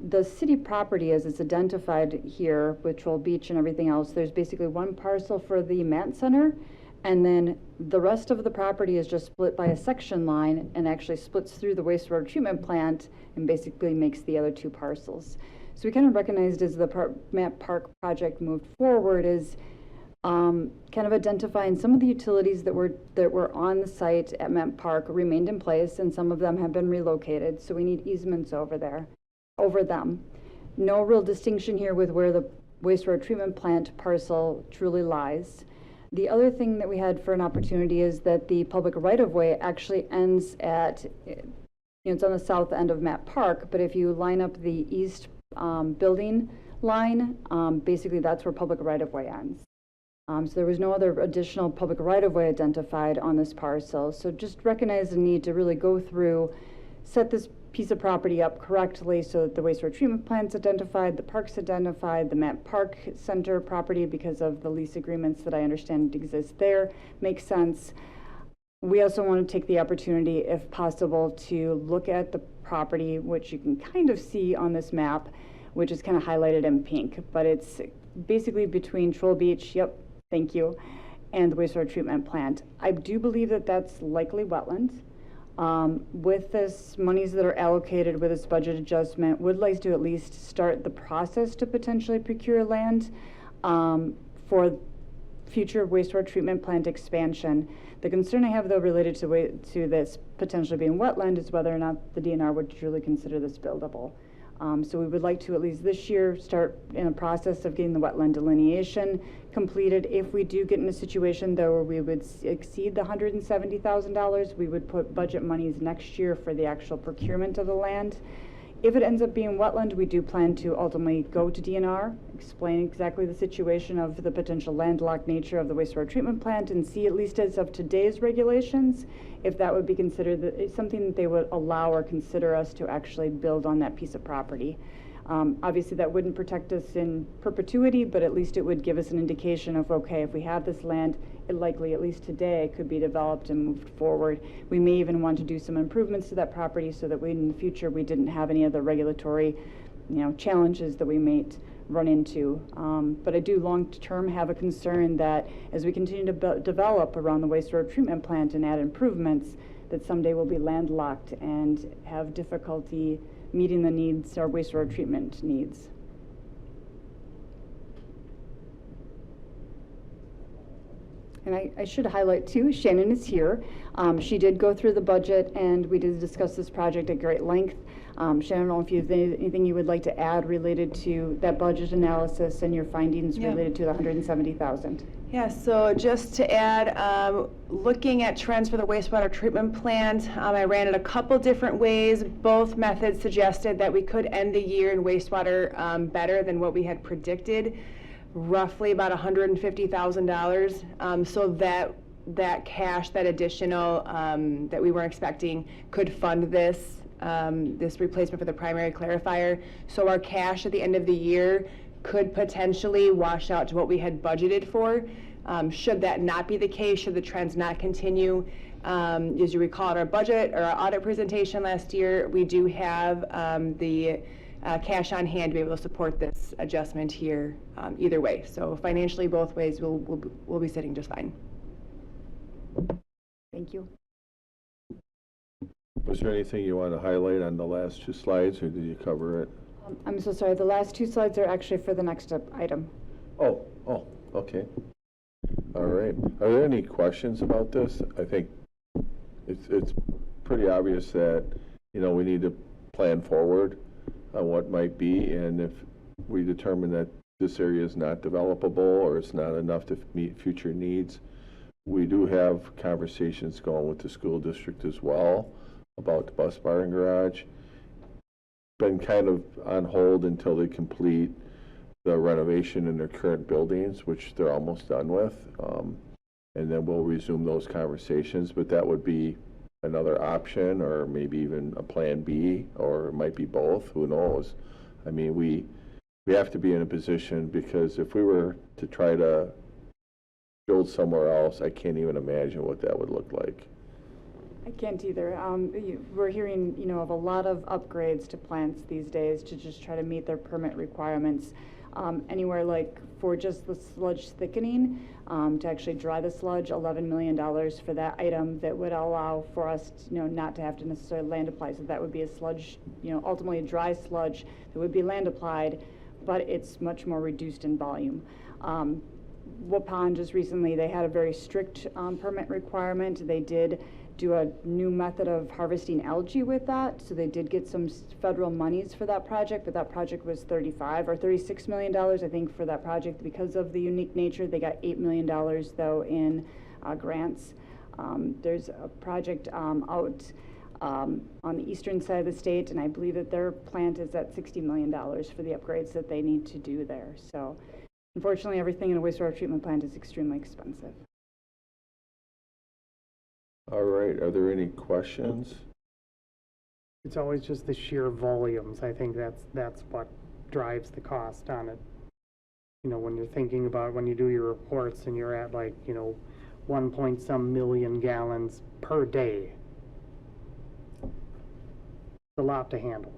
The city property, as it's identified here with Troll Beach and everything else, there's basically 1 parcel for the Mant Center, and then the rest of the property is just split by a section line and actually splits through the wastewater treatment plant and basically makes the other 2 parcels. So we kind of recognized as the Mant Park project moved forward is kind of identifying some of the utilities that were on the site at Mant Park remained in place, and some of them have been relocated. So we need easements over them. No real distinction here with where the wastewater treatment plant parcel truly lies. The other thing that we had for an opportunity is that the public right-of-way actually ends at, it's on the south end of Mant Park, but if you line up the east building line, basically that's where public right-of-way ends. So there was no other additional public right-of-way identified on this parcel. So just recognize the need to really go through, set this piece of property up correctly so that the wastewater treatment plant's identified, the park's identified, the Mant Park Center property, because of the lease agreements that I understand exist there, makes sense. We also want to take the opportunity, if possible, to look at the property, which you can kind of see on this map, which is kind of highlighted in pink, but it's basically between Troll Beach, yep, thank you, and the wastewater treatment plant. I do believe that that's likely wetland. With this monies that are allocated with this budget adjustment, would like to at least start the process to potentially procure land for future wastewater treatment plant expansion. The concern I have, though, related to this potentially being wetland is whether or not the DNR would truly consider this buildable. So we would like to, at least this year, start in a process of getting the wetland delineation completed. If we do get in a situation, though, where we would exceed the $170,000, we would put budget monies next year for the actual procurement of the land. If it ends up being wetland, we do plan to ultimately go to DNR, explain exactly the situation of the potential landlocked nature of the wastewater treatment plant, and see, at least as of today's regulations, if that would be considered something that they would allow or consider us to actually build on that piece of property. Obviously, that wouldn't protect us in perpetuity, but at least it would give us an indication of, okay, if we have this land, it likely, at least today, could be developed and moved forward. We may even want to do some improvements to that property so that in the future we didn't have any of the regulatory, challenges that we might run into. But I do long-term have a concern that as we continue to develop around the wastewater treatment plant and add improvements, that someday we'll be landlocked and have difficulty meeting the needs, our wastewater treatment needs. And I should highlight too, Shannon is here. She did go through the budget and we did discuss this project at great length. Shannon, I don't know if you have anything you would like to add related to that budget analysis and your findings related to the $170,000. Yeah, so just to add, looking at trends for the wastewater treatment plant, I ran it a couple different ways. Both methods suggested that we could end the year in wastewater better than what we had predicted, roughly about $150,000. So that cash, that additional that we weren't expecting, could fund this replacement for the primary clarifier. So our cash at the end of the year could potentially wash out to what we had budgeted for. Should that not be the case, should the trends not continue, as you recall at our budget or our audit presentation last year, we do have the cash on hand to be able to support this adjustment here either way. So financially, both ways, we'll be sitting just fine. Thank you. Was there anything you want to highlight on the last two slides, or did you cover it? I'm so sorry. The last two slides are actually for the next item. Oh, okay. All right. Are there any questions about this? I think it's pretty obvious that, we need to plan forward on what might be, and if we determine that this area is not developable or it's not enough to meet future needs, we do have conversations going with the school district as well about the bus bar and garage. Been kind of on hold until they complete the renovation in their current buildings, which they're almost done with. And then we'll resume those conversations, but that would be another option, or maybe even a plan B, or it might be both, who knows? I mean, we have to be in a position, because if we were to try to build somewhere else, I can't even imagine what that would look like. I can't either. We're hearing, of a lot of upgrades to plants these days to just try to meet their permit requirements. Anywhere like for just the sludge thickening, to actually dry the sludge, $11 million for that item that would allow for us, not to have to necessarily land apply. So that would be a sludge, ultimately a dry sludge that would be land applied, but it's much more reduced in volume. Waupun just recently, they had a very strict permit requirement. They did do a new method of harvesting algae with that. So they did get some federal monies for that project, but that project was $35 or $36 million, I think, for that project. Because of the unique nature, they got $8 million, though, in grants. There's a project out on the eastern side of the state, and I believe that their plant is at $60 million for the upgrades that they need to do there. So unfortunately, everything in a wastewater treatment plant is extremely expensive. All right, are there any questions? It's always just the sheer volumes. I think that's what drives the cost on it. When you're thinking about when you do your reports and you're at 1 point some million gallons per day. It's a lot to handle.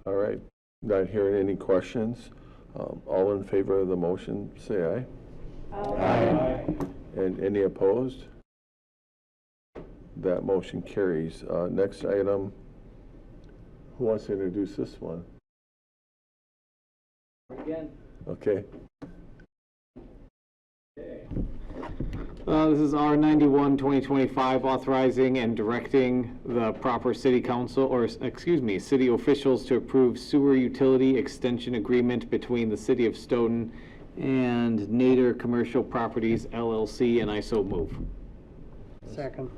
All right, not hearing any questions. All in favor of the motion, say aye. Aye. And any opposed? That motion carries. Next item, who wants to introduce this one? Again. Okay. This is R91, 2025, authorizing and directing the proper city council, or, excuse me, city officials to approve sewer utility extension agreement between the city of Stoughton and Nader Commercial Properties LLC, and I so move. Second.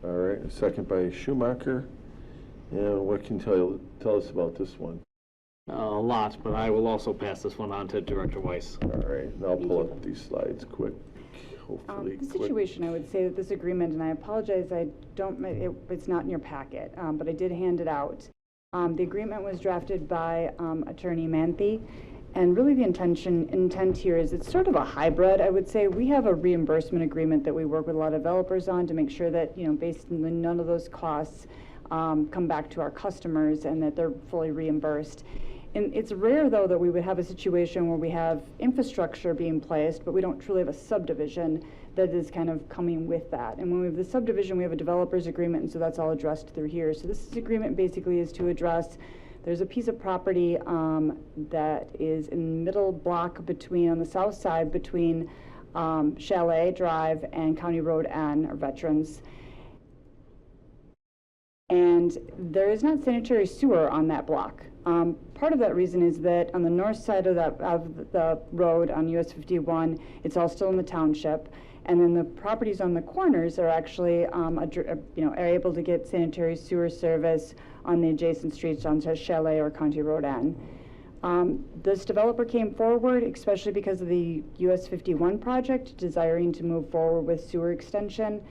All right, a second by Schumacher. And what can you tell us about this one? A lot, but I will also pass this one on to Director Weiss. All right, and I'll pull up these slides quick, hopefully The quick. situation, I would say that this agreement, and I apologize, it's not in your packet, but I did hand it out. The agreement was drafted by Attorney Manthe, and really the intent here is it's sort of a hybrid, I would say. We have a reimbursement agreement that we work with a lot of developers on to make sure that, basically none of those costs come back to our customers and that they're fully reimbursed. And it's rare, though, that we would have a situation where we have infrastructure being placed, but we don't truly have a subdivision that is kind of coming with that. And when we have the subdivision, we have a developer's agreement, and so that's all addressed through here. So this agreement basically is to address, there's a piece of property that is in the middle block on the south side between Chalet Drive and County Road N, or Veterans. And there is not sanitary sewer on that block. Part of that reason is that on the north side of the road on US 51, it's all still in the township, and then the properties on the corners are actually are able to get sanitary sewer service on the adjacent streets onto Chalet or County Road N. This developer came forward, especially because of the US 51 project, desiring to move forward with sewer extension.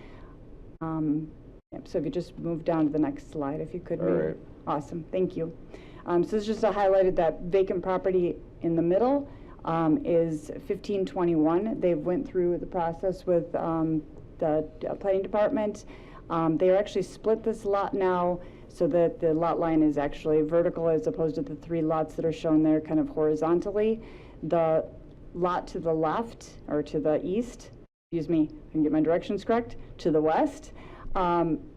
So if you just move down to the next slide, if you could. All right. Awesome, thank you. So this just highlighted that vacant property in the middle is 1521. They've went through the process with the planning department. They actually split this lot now so that the lot line is actually vertical as opposed to the 3 lots that are shown there kind of horizontally. The lot to the left, or to the east, excuse me, I can get my directions correct, to the west,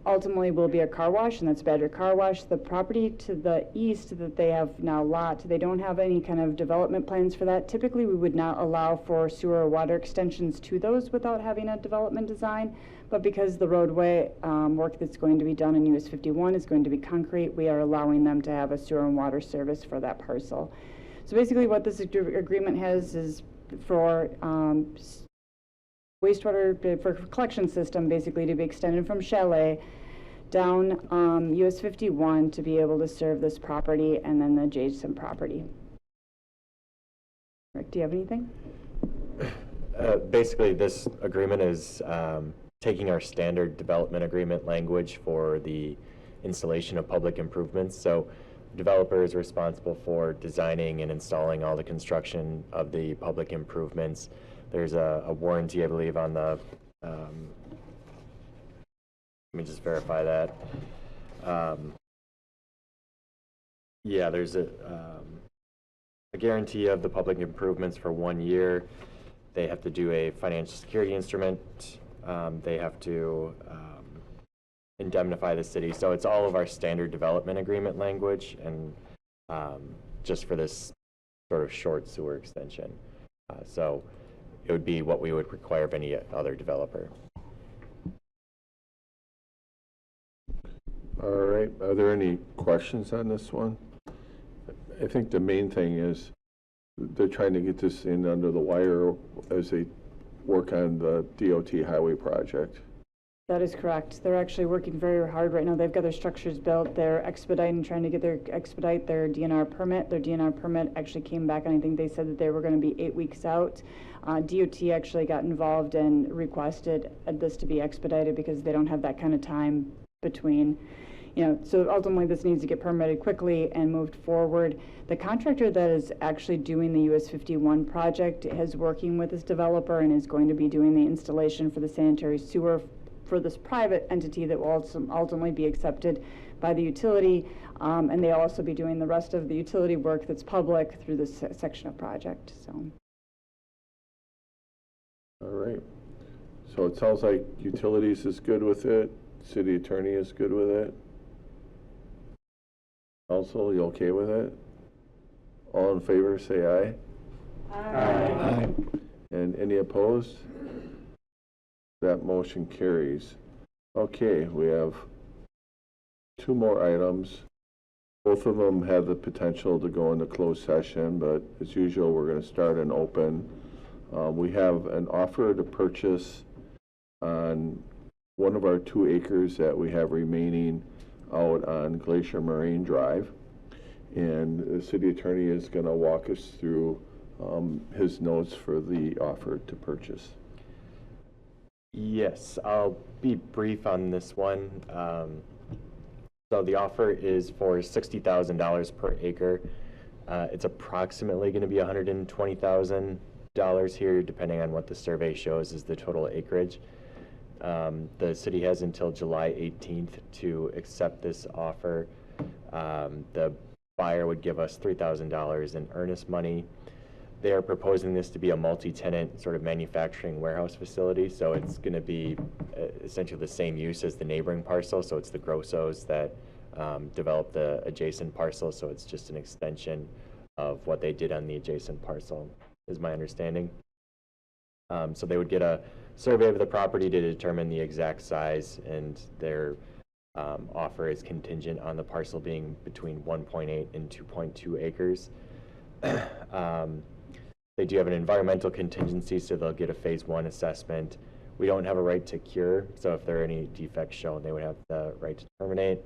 ultimately will be a car wash, and that's Badger Car Wash. The property to the east that they have now they don't have any kind of development plans for that. Typically, we would not allow for sewer or water extensions to those without having a development design, but because the roadway work that's going to be done in US 51 is going to be concrete, we are allowing them to have a sewer and water service for that parcel. So basically what this agreement has is for wastewater for collection system basically to be extended from Chalet down US 51 to be able to serve this property and then the adjacent property. Rick, do you have anything? Basically, this agreement is taking our standard development agreement language for the installation of public improvements. So the developer is responsible for designing and installing all the construction of the public improvements. There's a warranty, I believe, on the, let me just verify that. Yeah, there's a guarantee of the public improvements for 1 year. They have to do a financial security instrument. They have to indemnify the city. So it's all of our standard development agreement language, and just for this sort of short sewer extension. So it would be what we would require of any other developer. All right, are there any questions on this one? I think the main thing is they're trying to get this in under the wire as they work on the DOT highway project. That is correct. They're actually working very hard right now. They've got their structures built. They're trying to expedite their DNR permit. Their DNR permit actually came back, and I think they said that they were going to be 8 weeks out. DOT actually got involved and requested this to be expedited because they don't have that kind of time between, so ultimately this needs to get permitted quickly and moved forward. The contractor that is actually doing the US 51 project is working with this developer and is going to be doing the installation for the sanitary sewer for this private entity that will ultimately be accepted by the utility, and they'll also be doing the rest of the utility work that's public through this section of project. So. All right. So it sounds like utilities is good with it. City attorney is good with it. Council, you okay with it? All in favor, say aye. Aye. And any opposed? That motion carries. Okay, we have 2 more items. Both of them have the potential to go into closed session, but as usual, we're going to start an open. We have an offer to purchase on one of our 2 acres that we have remaining out on Glacier Marine Drive. And the city attorney is going to walk us through his notes for the offer to purchase. Yes, I'll be brief on this one. So the offer is for $60,000 per acre. It's approximately going to be $120,000 here, depending on what the survey shows is the total acreage. The city has until July 18th to accept this offer. The buyer would give us $3,000 in earnest money. They are proposing this to be a multi-tenant sort of manufacturing warehouse facility, so it's going to be essentially the same use as the neighboring parcel. So it's the Grossos that developed the adjacent parcel, so it's just an extension of what they did on the adjacent parcel, is my understanding. So they would get a survey of the property to determine the exact size, and their offer is contingent on the parcel being between 1.8 and 2.2 acres. They do have an environmental contingency, so they'll get a phase 1 assessment. We don't have a right to cure, so if there are any defects shown, they would have the right to terminate.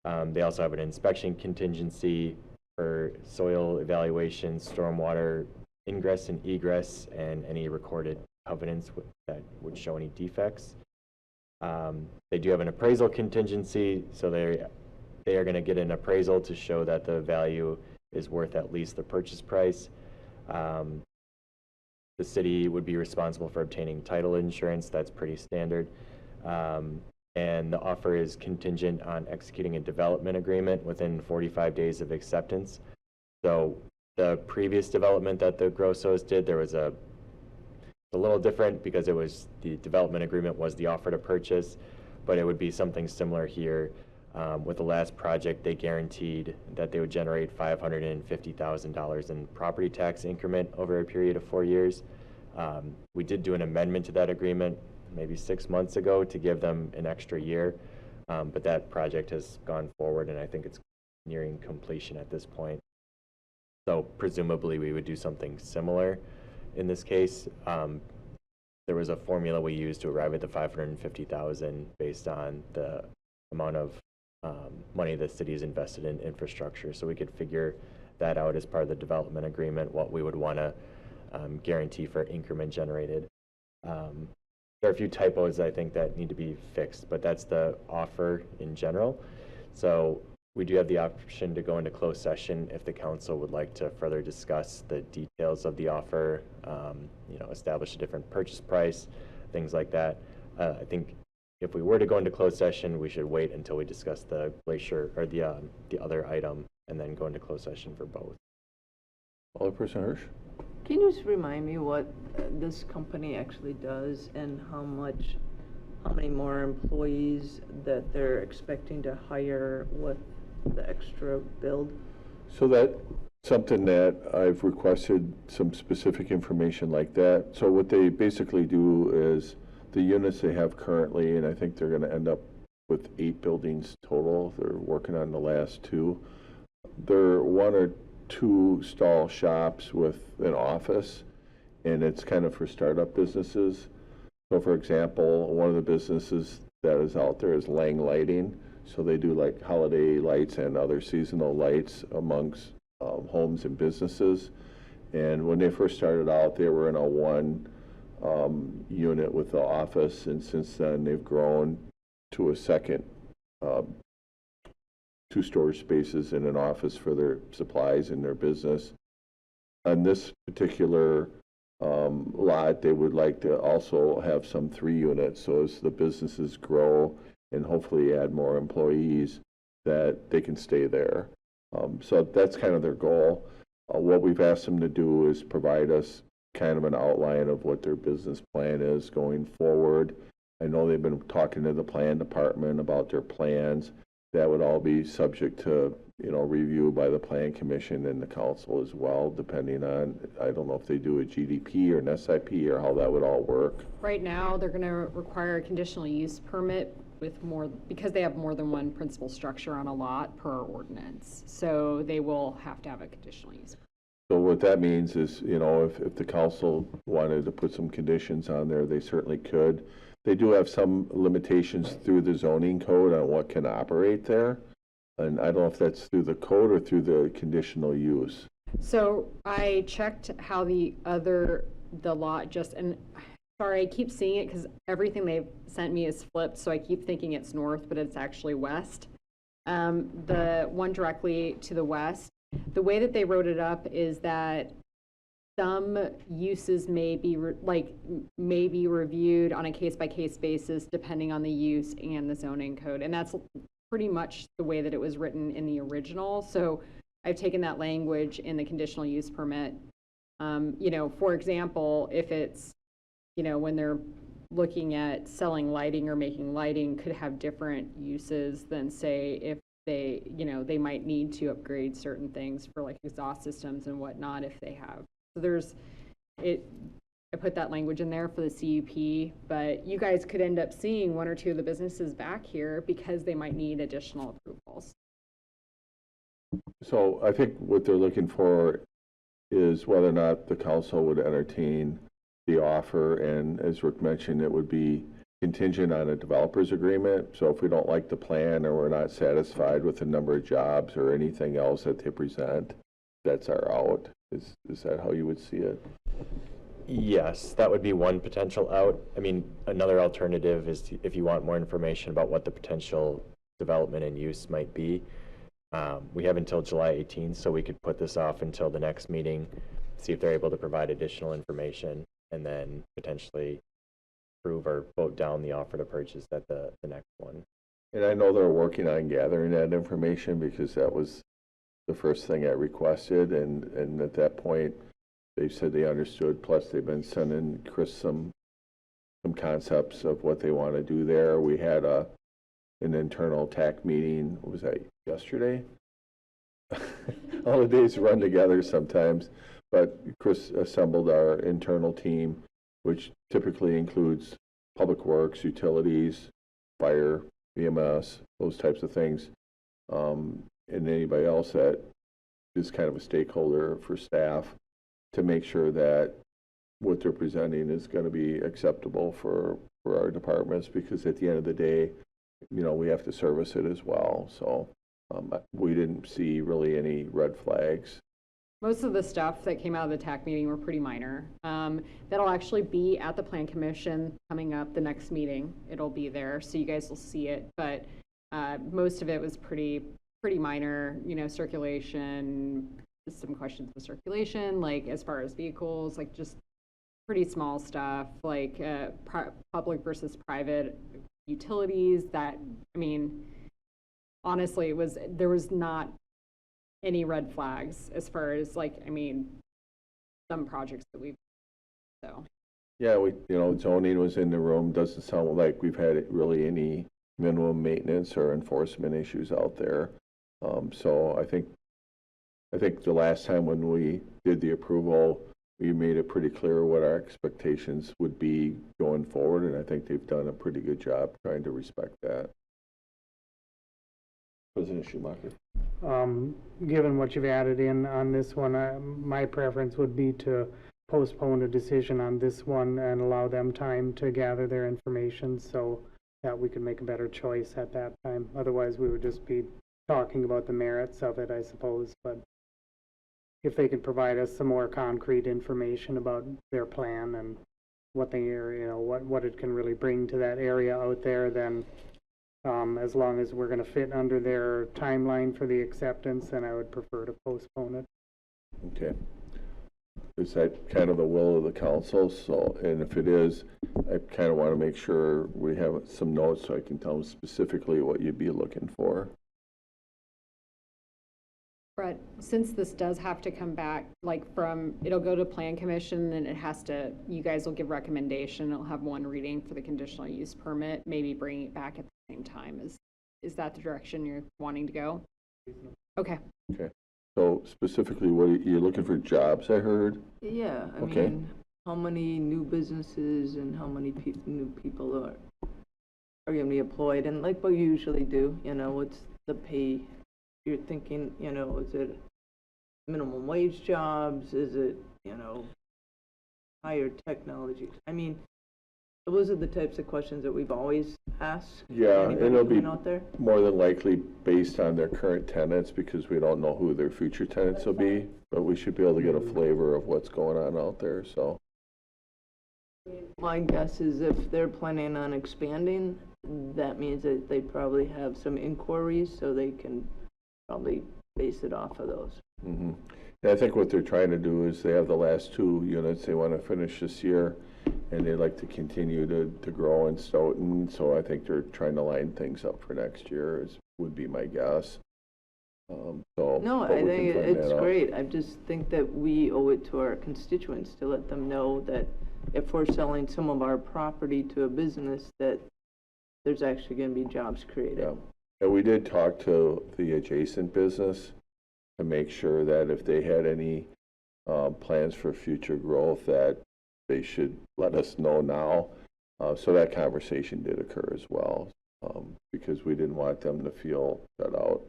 They also have an inspection contingency for soil evaluation, stormwater ingress and egress, and any recorded covenants that would show any defects. They do have an appraisal contingency, so they are going to get an appraisal to show that the value is worth at least the purchase price. The city would be responsible for obtaining title insurance. That's pretty standard. And the offer is contingent on executing a development agreement within 45 days of acceptance. So the previous development that the Grossos did, there was a little different because it was the development agreement was the offer to purchase, but it would be something similar here. With the last project, they guaranteed that they would generate $550,000 in property tax increment over a period of 4 years. We did do an amendment to that agreement maybe 6 months ago to give them an extra year, but that project has gone forward, and I think it's nearing completion at this point. So presumably we would do something similar in this case. There was a formula we used to arrive at the $550,000 based on the amount of money the city has invested in infrastructure. So we could figure that out as part of the development agreement, what we would want to guarantee for increment generated. There are a few typos I think that need to be fixed, but that's the offer in general. So we do have the option to go into closed session if the council would like to further discuss the details of the offer, establish a different purchase price, things like that. I think if we were to go into closed session, we should wait until we discuss the Glacier or the other item and then go into closed session for both. Alderperson Hirsch? Can you just remind me what this company actually does and how many more employees that they're expecting to hire with the extra build? So that's something that I've requested some specific information like that. So what they basically do is the units they have currently, and I think they're going to end up with 8 buildings total. They're working on the last 2. They're 1 or 2 stall shops with an office, and it's kind of for startup businesses. So for example, one of the businesses that is out there is Lang Lighting. So they do like holiday lights and other seasonal lights amongst homes and businesses. And when they first started out, they were in a 1 unit with the office, and since then they've grown to a second 2 storage spaces and an office for their supplies and their business. On this particular lot, they would like to also have some 3 units, so as the businesses grow and hopefully add more employees, that they can stay there. So that's kind of their goal. What we've asked them to do is provide us kind of an outline of what their business plan is going forward. I know they've been talking to the plan department about their plans. that would all be subject to, review by the Plan Commission and the council as well, depending on, I don't know if they do a GDP or an SIP or how that would all work. Right now, they're going to require a conditional use permit with more, because they have more than one principal structure on a lot per ordinance. So they will have to have a conditional use. So what that means is, if the council wanted to put some conditions on there, they certainly could. They do have some limitations through the zoning code on what can operate there. And I don't know if that's through the code or through the conditional use. So I checked how the lot just, and sorry, I keep seeing it because everything they've sent me is flipped, so I keep thinking it's north, but it's actually west. The one directly to the west, the way that they wrote it up is that some uses may be reviewed on a case-by-case basis depending on the use and the zoning code, and that's pretty much the way that it was written in the original. So I've taken that language in the conditional use permit. For example, if it's, when they're looking at selling lighting or making lighting, could have different uses than, say, if they, they might need to upgrade certain things for like exhaust systems and whatnot if they have. So I put that language in there for the CUP, but you guys could end up seeing one or two of the businesses back here because they might need additional approvals. So I think what they're looking for is whether or not the council would entertain the offer. And as Rick mentioned, it would be contingent on a developer's agreement. So if we don't like the plan or we're not satisfied with the number of jobs or anything else that they present, that's our out. Is that how you would see it? Yes, that would be one potential out. I mean, another alternative is if you want more information about what the potential development and use might be. We have until July 18th, so we could put this off until the next meeting, see if they're able to provide additional information, and then potentially approve or vote down the offer to purchase at the next one. And I know they're working on gathering that information because that was the first thing I requested, and at that point, they said they understood, plus they've been sending Chris some concepts of what they want to do there. We had an internal TAC meeting, what was that, yesterday? All the days run together sometimes, but Chris assembled our internal team, which typically includes public works, utilities, fire, EMS, those types of things, and anybody else that is kind of a stakeholder for staff, to make sure that what they're presenting is going to be acceptable for our departments, because at the end of the day, we have to service it as well. So we didn't see really any red flags. Most of the stuff that came out of the TAC meeting were pretty minor. That'll actually be at the Plan Commission coming up the next meeting. It'll be there, so you guys will see it. But most of it was pretty minor, circulation, some questions with circulation, like as far as vehicles, like just pretty small stuff, like public versus private utilities. That, I mean, honestly, there was not any red flags as far as some projects that we've, so. Yeah, zoning was in the room. Doesn't sound like we've had really any minimum maintenance or enforcement issues out there. So I think the last time when we did the approval, we made it pretty clear what our expectations would be going forward, and I think they've done a pretty good job trying to respect that. President Schumacher. Given what you've added in on this one, my preference would be to postpone a decision on this one and allow them time to gather their information so that we could make a better choice at that time. Otherwise, we would just be talking about the merits of it, I suppose. But if they could provide us some more concrete information about their plan and what they are, what it can really bring to that area out there, then as long as we're going to fit under their timeline for the acceptance, then I would prefer to postpone it. Okay. Is that kind of the will of the council? So, and if it is, I kind of want to make sure we have some notes so I can tell them specifically what you'd be looking for. Brett, since this does have to come back, it'll go to Plan Commission, and you guys will give recommendation. It'll have one reading for the conditional use permit, maybe bring it back at the same time as is that the direction you're wanting to go? Okay. Okay. So specifically, what, you're looking for jobs, I heard? Yeah, I Okay. mean, how many new businesses and how many new people are gonna be employed? And like what you usually do, you know, what's the pay? You're thinking, you know, is it minimum wage jobs? Is it, you know, higher technology? I mean, those are the types of questions that we've always asked. Yeah, and anybody it'll who be went out there. more than likely based on their current tenants, because we don't know who their future tenants will be, but we should be able to get a flavor of what's going on out there, so. My guess is if they're planning on expanding, that means that they probably have some inquiries, so they can probably base it off of those. Mhm. And I think what they're trying to do is they have the last 2 units they want to finish this year, and they'd like to continue to grow in Stoughton, so I think they're trying to line things up for next year, would be my guess. So. No, but I we can think find it's that out. great. I just think that we owe it to our constituents to let them know that if we're selling some of our property to a business, that there's actually going to be jobs created. Yeah, and we did talk to the adjacent business to make sure that if they had any plans for future growth, that they should let us know now. So that conversation did occur as well, because we didn't want them to feel shut out.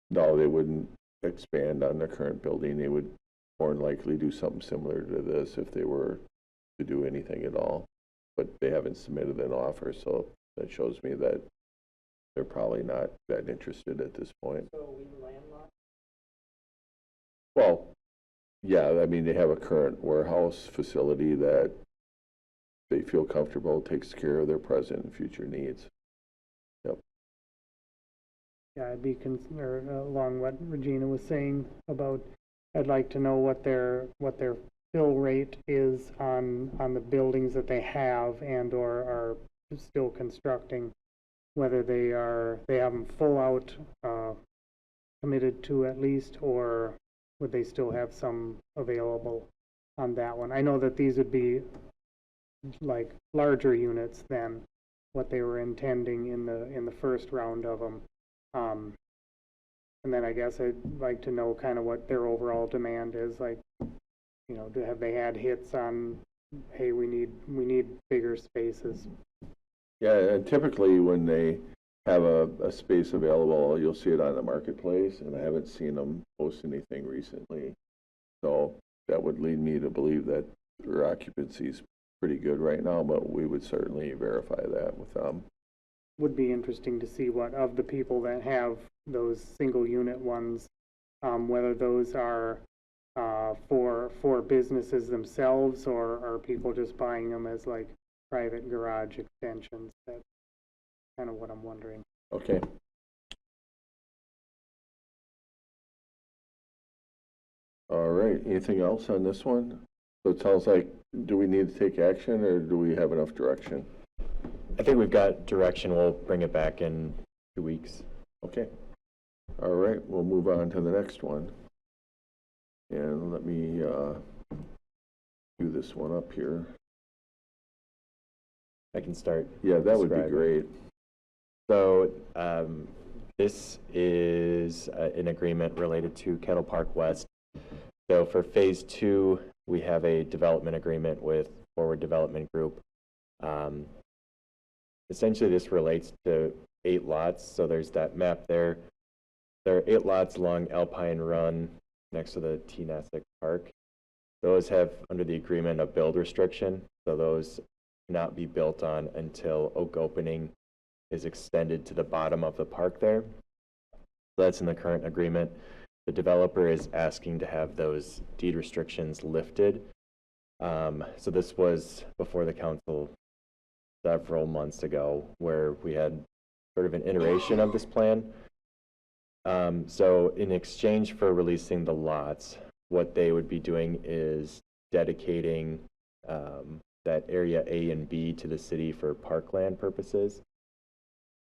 No, they wouldn't expand on their current building. They would more than likely do something similar to this if they were to do anything at all. But they haven't submitted an offer, so that shows me that they're probably not that interested at this point. So we landlocked? Well, yeah, I mean, they have a current warehouse facility that they feel comfortable takes care of their present and future needs. Yep. Yeah, I'd be concerned along what Regina was saying about, I'd like to know what their fill rate is on the buildings that they have and or are still constructing, whether they have them full out committed to at least, or would they still have some available on that one? I know that these would be like larger units than what they were intending in the first round of them. And then I guess I'd like to know kind of what their overall demand is, like, you know, have they had hits on, hey, we need bigger spaces? Yeah, and typically when they have a space available, you'll see it on the marketplace, and I haven't seen them post anything recently. So that would lead me to believe that their occupancy is pretty good right now, but we would certainly verify that with them. Would be interesting to see what of the people that have those single unit ones, whether those are for businesses themselves, or are people just buying them as like private garage extensions. That's kind of what I'm wondering. Okay. All right, anything else on this one? So it sounds like, do we need to take action, or do we have enough direction? I think we've got direction. We'll bring it back in 2 weeks. Okay. All right, we'll move on to the next one. And let me do this one up here. I can start. Yeah, that would be describing. great. So this is an agreement related to Kettle Park West. So for phase 2, we have a development agreement with Forward Development Group. Essentially, this relates to 8 lots. So there's that map there. There are 8 lots along Alpine Run next to the T-Nassick Park. Those have, under the agreement, a build restriction. So those cannot be built on until Oak Opening is extended to the bottom of the park there. So that's in the current agreement. The developer is asking to have those deed restrictions lifted. So this was before the council several months ago, where we had sort of an iteration of this plan. So in exchange for releasing the lots, what they would be doing is dedicating that area A and B to the city for parkland purposes.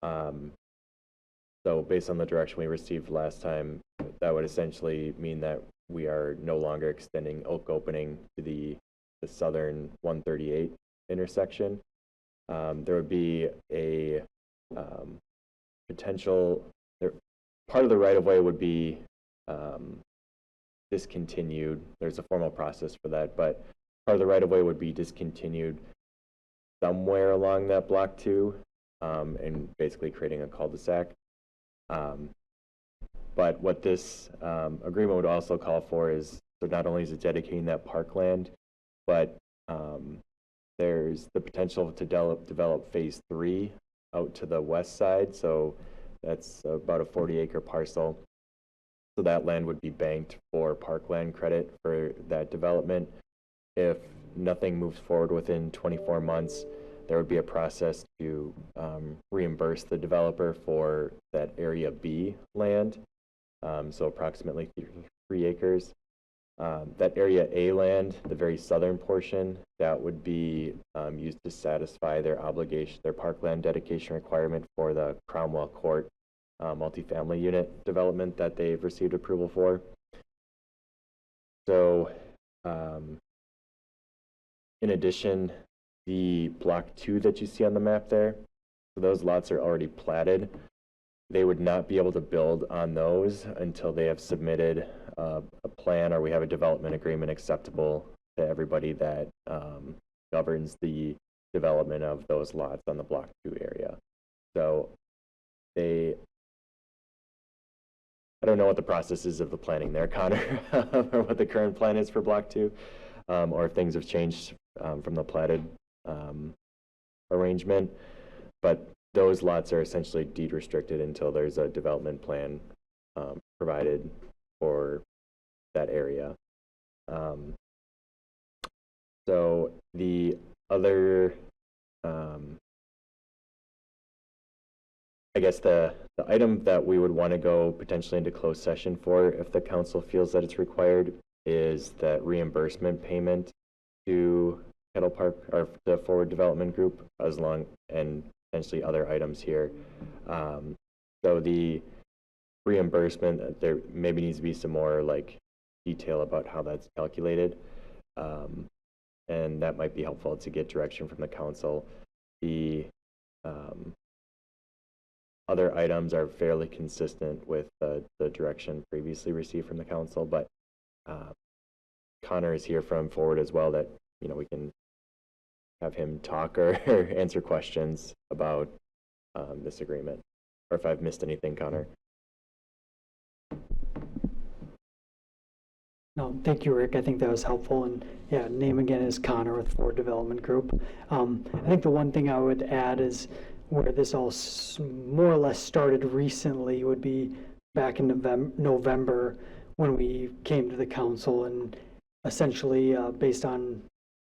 So based on the direction we received last time, that would essentially mean that we are no longer extending Oak Opening to the southern 138 intersection. there would be a potential, part of the right-of-way would be discontinued. There's a formal process for that, but part of the right-of-way would be discontinued somewhere along that block 2, and basically creating a cul-de-sac. But what this agreement would also call for is, so not only is it dedicating that parkland, but there's the potential to develop phase 3 out to the west side. So that's about a 40-acre parcel. So that land would be banked for parkland credit for that development. If nothing moves forward within 24 months, there would be a process to reimburse the developer for that Area B land, so approximately 3 acres. That Area A land, the very southern portion, that would be used to satisfy their obligation, their parkland dedication requirement for the Cromwell Court multifamily unit development that they've received approval for. So, in addition, the block 2 that you see on the map there, so those lots are already platted. They would not be able to build on those until they have submitted a plan, or we have a development agreement acceptable to everybody that governs the development of those lots on the block 2 area. So I don't know what the process is of the planning there, Connor, or what the current plan is for block 2, or if things have changed from the platted arrangement, but those lots are essentially deed restricted until there's a development plan provided for that area. So the other, I guess the item that we would want to go potentially into closed session for, if the council feels that it's required, is that reimbursement payment to Kettle Park, or the Forward Development Group, and potentially other items here. So the reimbursement, there maybe needs to be some more like detail about how that's calculated, and that might be helpful to get direction from the council. The other items are fairly consistent with the direction previously received from the council, but Connor is here from Forward as well, that we can have him talk or answer questions about this agreement, or if I've missed anything, Connor. No, thank you, Rick. I think that was helpful. And yeah, name again is Connor with Forward Development Group. I think the one thing I would add is where this all more or less started recently would be back in November when we came to the council, and essentially based on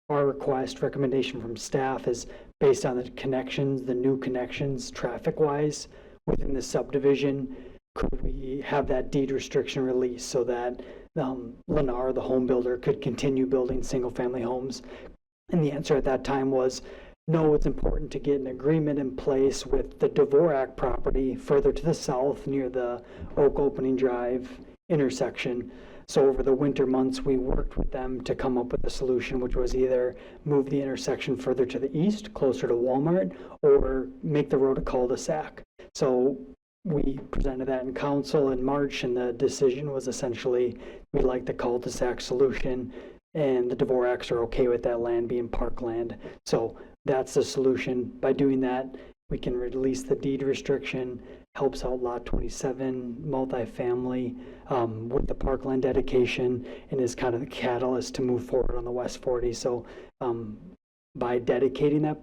our recommendation from staff is based on the connections, the new connections traffic-wise within the subdivision. Could we have that deed restriction released so that Lennar, the home builder, could continue building single-family homes? And the answer at that time was no. It's important to get an agreement in place with the Dvorak property further to the south near the Oak Opening Drive intersection. So over the winter months, we worked with them to come up with a solution, which was either move the intersection further to the east, closer to Walmart, or make the road a cul-de-sac. So we presented that in council in March, and the decision was essentially we like the cul-de-sac solution, and the Dvoraks are okay with that land being parkland. So that's the solution. By doing that, we can release the deed restriction, helps out Lot 27 multifamily with the parkland dedication, and is kind of the catalyst to move forward on the West 40. So by dedicating that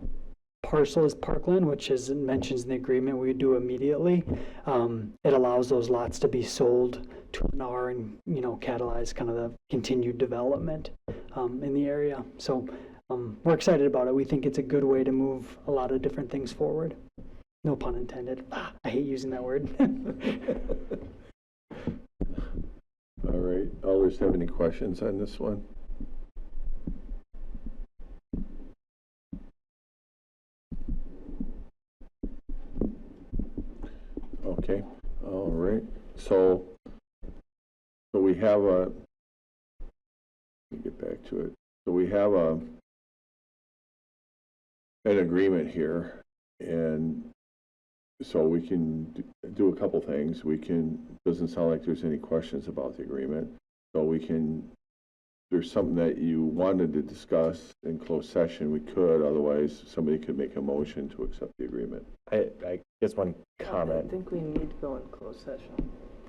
parcel as parkland, which is mentions in the agreement we would do immediately, it allows those lots to be sold to Lennar and catalyze kind of the continued development in the area. So we're excited about it. We think it's a good way to move a lot of different things forward. No pun intended. I hate using that word. All right. Others have any questions on this one? Okay. All right. So we have let me get back to it. So we have an agreement here, and so we can do a couple things. Doesn't sound like there's any questions about the agreement, so there's something that you wanted to discuss in closed session, we could, otherwise somebody could make a motion to accept the agreement. I guess one I comment. think we need to go in closed session.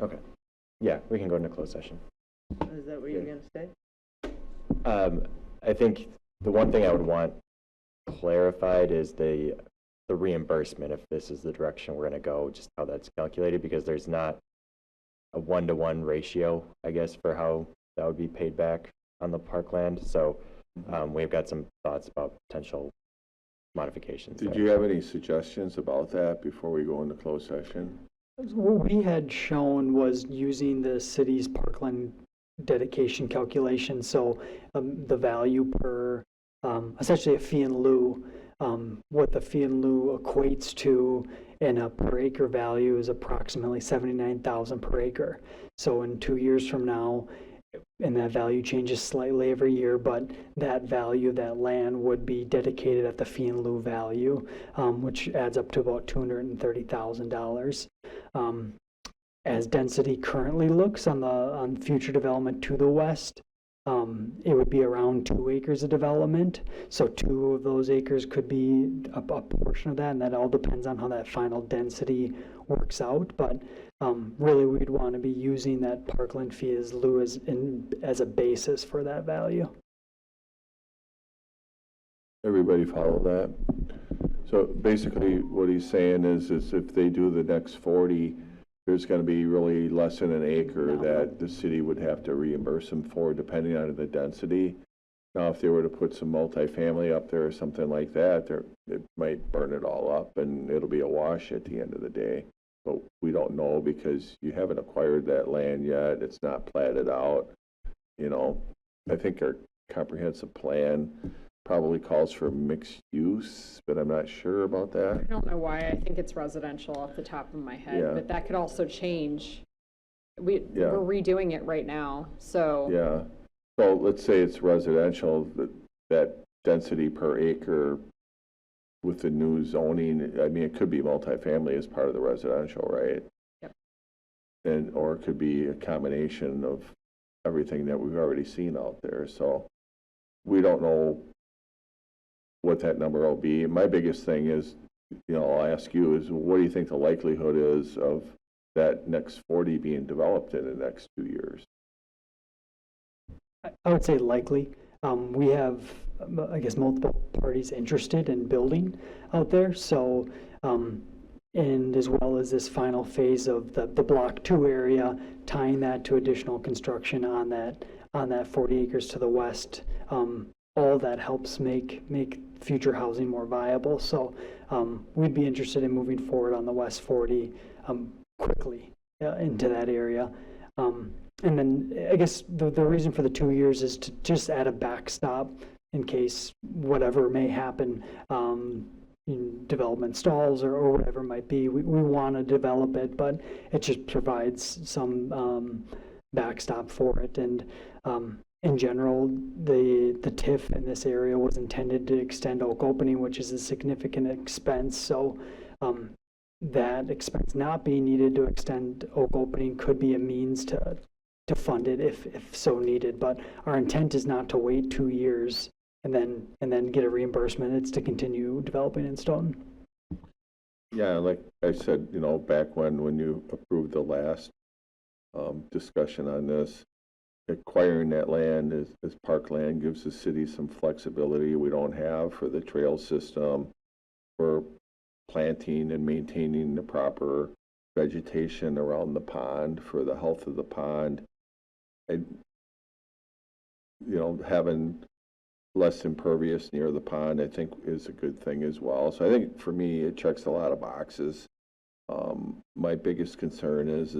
Okay. Yeah, we can go into closed session. Is that what you're gonna say? I think the one thing I would want clarified is the reimbursement, if this is the direction we're going to go, just how that's calculated, because there's not a 1-to-1 ratio, I guess, for how that would be paid back on the parkland. So we've got some thoughts about potential modifications. Did you have any suggestions about that before we go into closed session? What we had shown was using the city's parkland dedication calculation. So the value per, essentially a fee in lieu, what the fee in lieu equates to in a per acre value is approximately 79,000 per acre. So in 2 years from now, and that value changes slightly every year, but that value, that land would be dedicated at the fee in lieu value, which adds up to about $230,000. As density currently looks on future development to the west, it would be around 2 acres of development. So 2 of those acres could be a portion of that, and that all depends on how that final density works out. But really, we'd want to be using that parkland fee as lieu as a basis for that value. Everybody follow that? So basically what he's saying is if they do the next 40, there's going to be really less than an acre that the city would have to reimburse them for, depending on the density. Now, if they were to put some multifamily up there or something like that, it might burn it all up and it'll be a wash at the end of the day. But we don't know because you haven't acquired that land yet. It's not platted out. You know, I think our comprehensive plan probably calls for mixed use, but I'm not sure about I that. don't know why. I think it's residential off the top of my head, Yeah. but that could also change. We're Yeah. redoing it right now, so. Yeah. So let's say it's residential, that density per acre with the new zoning, I mean, it could be multifamily as part of the residential, right? Yep. Or it could be a combination of everything that we've already seen out there. So we don't know what that number will be. My biggest thing is, I'll ask you is, what do you think the likelihood is of that next 40 being developed in the next 2 years? I would say likely. We have, I guess, multiple parties interested in building out there. So, and as well as this final phase of the Block 2 area, tying that to additional construction on that 40 acres to the west. All that helps make future housing more viable. So we'd be interested in moving forward on the West 40 quickly into that area. And then I guess the reason for the 2 years is to just add a backstop in case whatever may happen, development stalls or whatever it might be. We want to develop it, but it just provides some backstop for it. And in general, the TIF in this area was intended to extend Oak Opening, which is a significant expense. So that expense not being needed to extend Oak Opening could be a means to fund it if so needed. But our intent is not to wait 2 years and then get a reimbursement. It's to continue developing in Stoughton. Yeah, like I said, back when you approved the last discussion on this, acquiring that land as parkland gives the city some flexibility we don't have for the trail system, for planting and maintaining the proper vegetation around the pond, for the health of the pond. And, having less impervious near the pond, I think, is a good thing as well. So I think for me, it checks a lot of boxes. My biggest concern is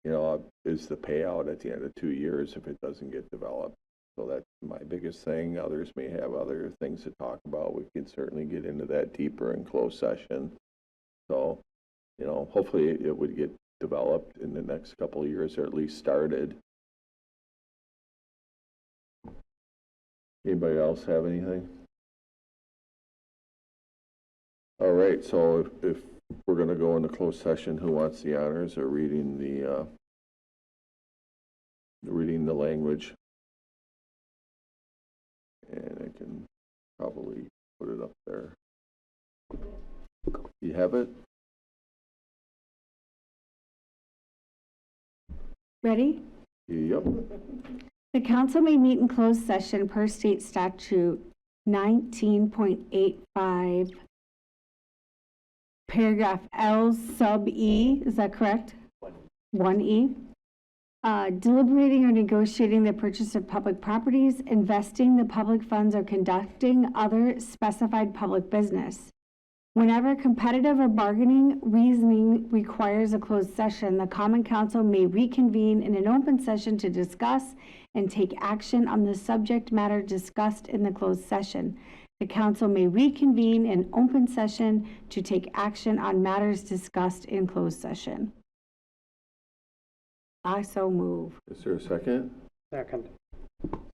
the payout at the end of 2 years if it doesn't get developed. So that's my biggest thing. Others may have other things to talk about. We can certainly get into that deeper in closed session. So, hopefully it would get developed in the next couple of years, or at least started. Anybody else have anything? All right, so if we're gonna go into closed session, who wants the honors of reading the language? And I can probably put it up there. You have it? Ready? Yep. The council may meet in closed session per state statute 19.85, paragraph L sub E, is that correct? 1E. Deliberating or negotiating the purchase of public properties, investing the public funds, or conducting other specified public business. Whenever competitive or bargaining reasoning requires a closed session, the Common Council may reconvene in an open session to discuss and take action on the subject matter discussed in the closed session. The council may reconvene in open session to take action on matters discussed in closed session. I so move. Is there a second? Second.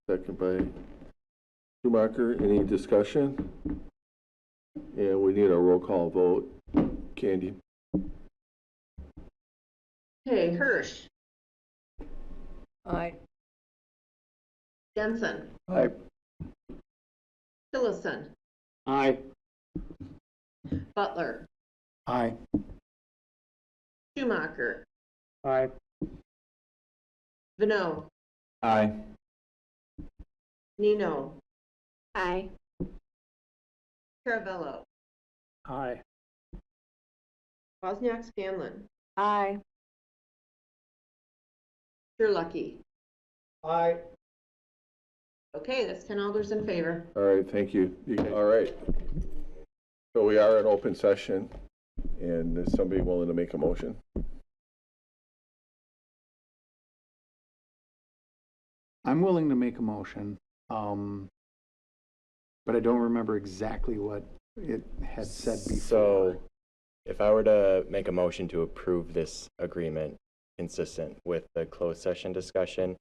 Second by Schumacher. Any discussion? And we need a roll call vote. Candy? Okay, Hirsch, Aye. Jensen, Aye. Tillison, Aye. Butler, Aye. Schumacher, Aye. Vino, Aye. Nino, Aye. Caravello, Aye. Wozniak Scanlon, Aye. Sherlucky. Aye. Okay, that's 10 alders in favor. All right, thank you. All right. So we are in open session, and is somebody willing to make a motion? I'm willing to make a motion, but I don't remember exactly what it had said before. So if I were to make a motion to approve this agreement consistent with the closed session discussion,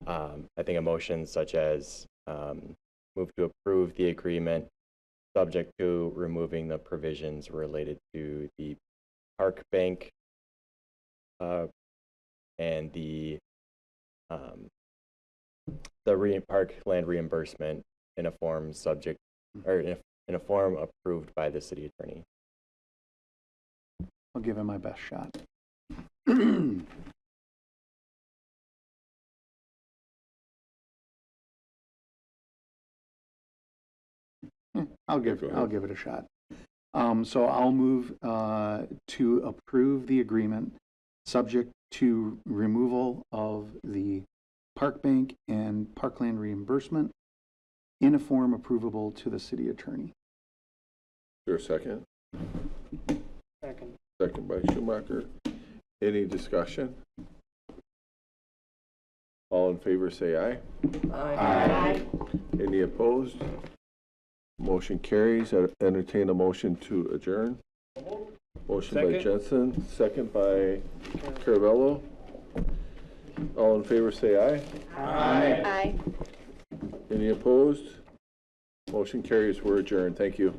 I think a motion such as move to approve the agreement subject to removing the provisions related to the park bank and the park land reimbursement in a form subject or in a form approved by the city attorney. I'll give it my best shot. I'll give it a shot. So I'll move to approve the agreement subject to removal of the park bank and parkland reimbursement in a form approvable to the city attorney. Is there a second? Second. Second by Schumacher. Any discussion? All in favor say aye. Aye. Any opposed? Motion carries. I entertain a motion to adjourn. Motion by Second. Jensen, second by Caravello. All in favor say aye. Aye. Any opposed? Motion carries. We're adjourned. Thank you.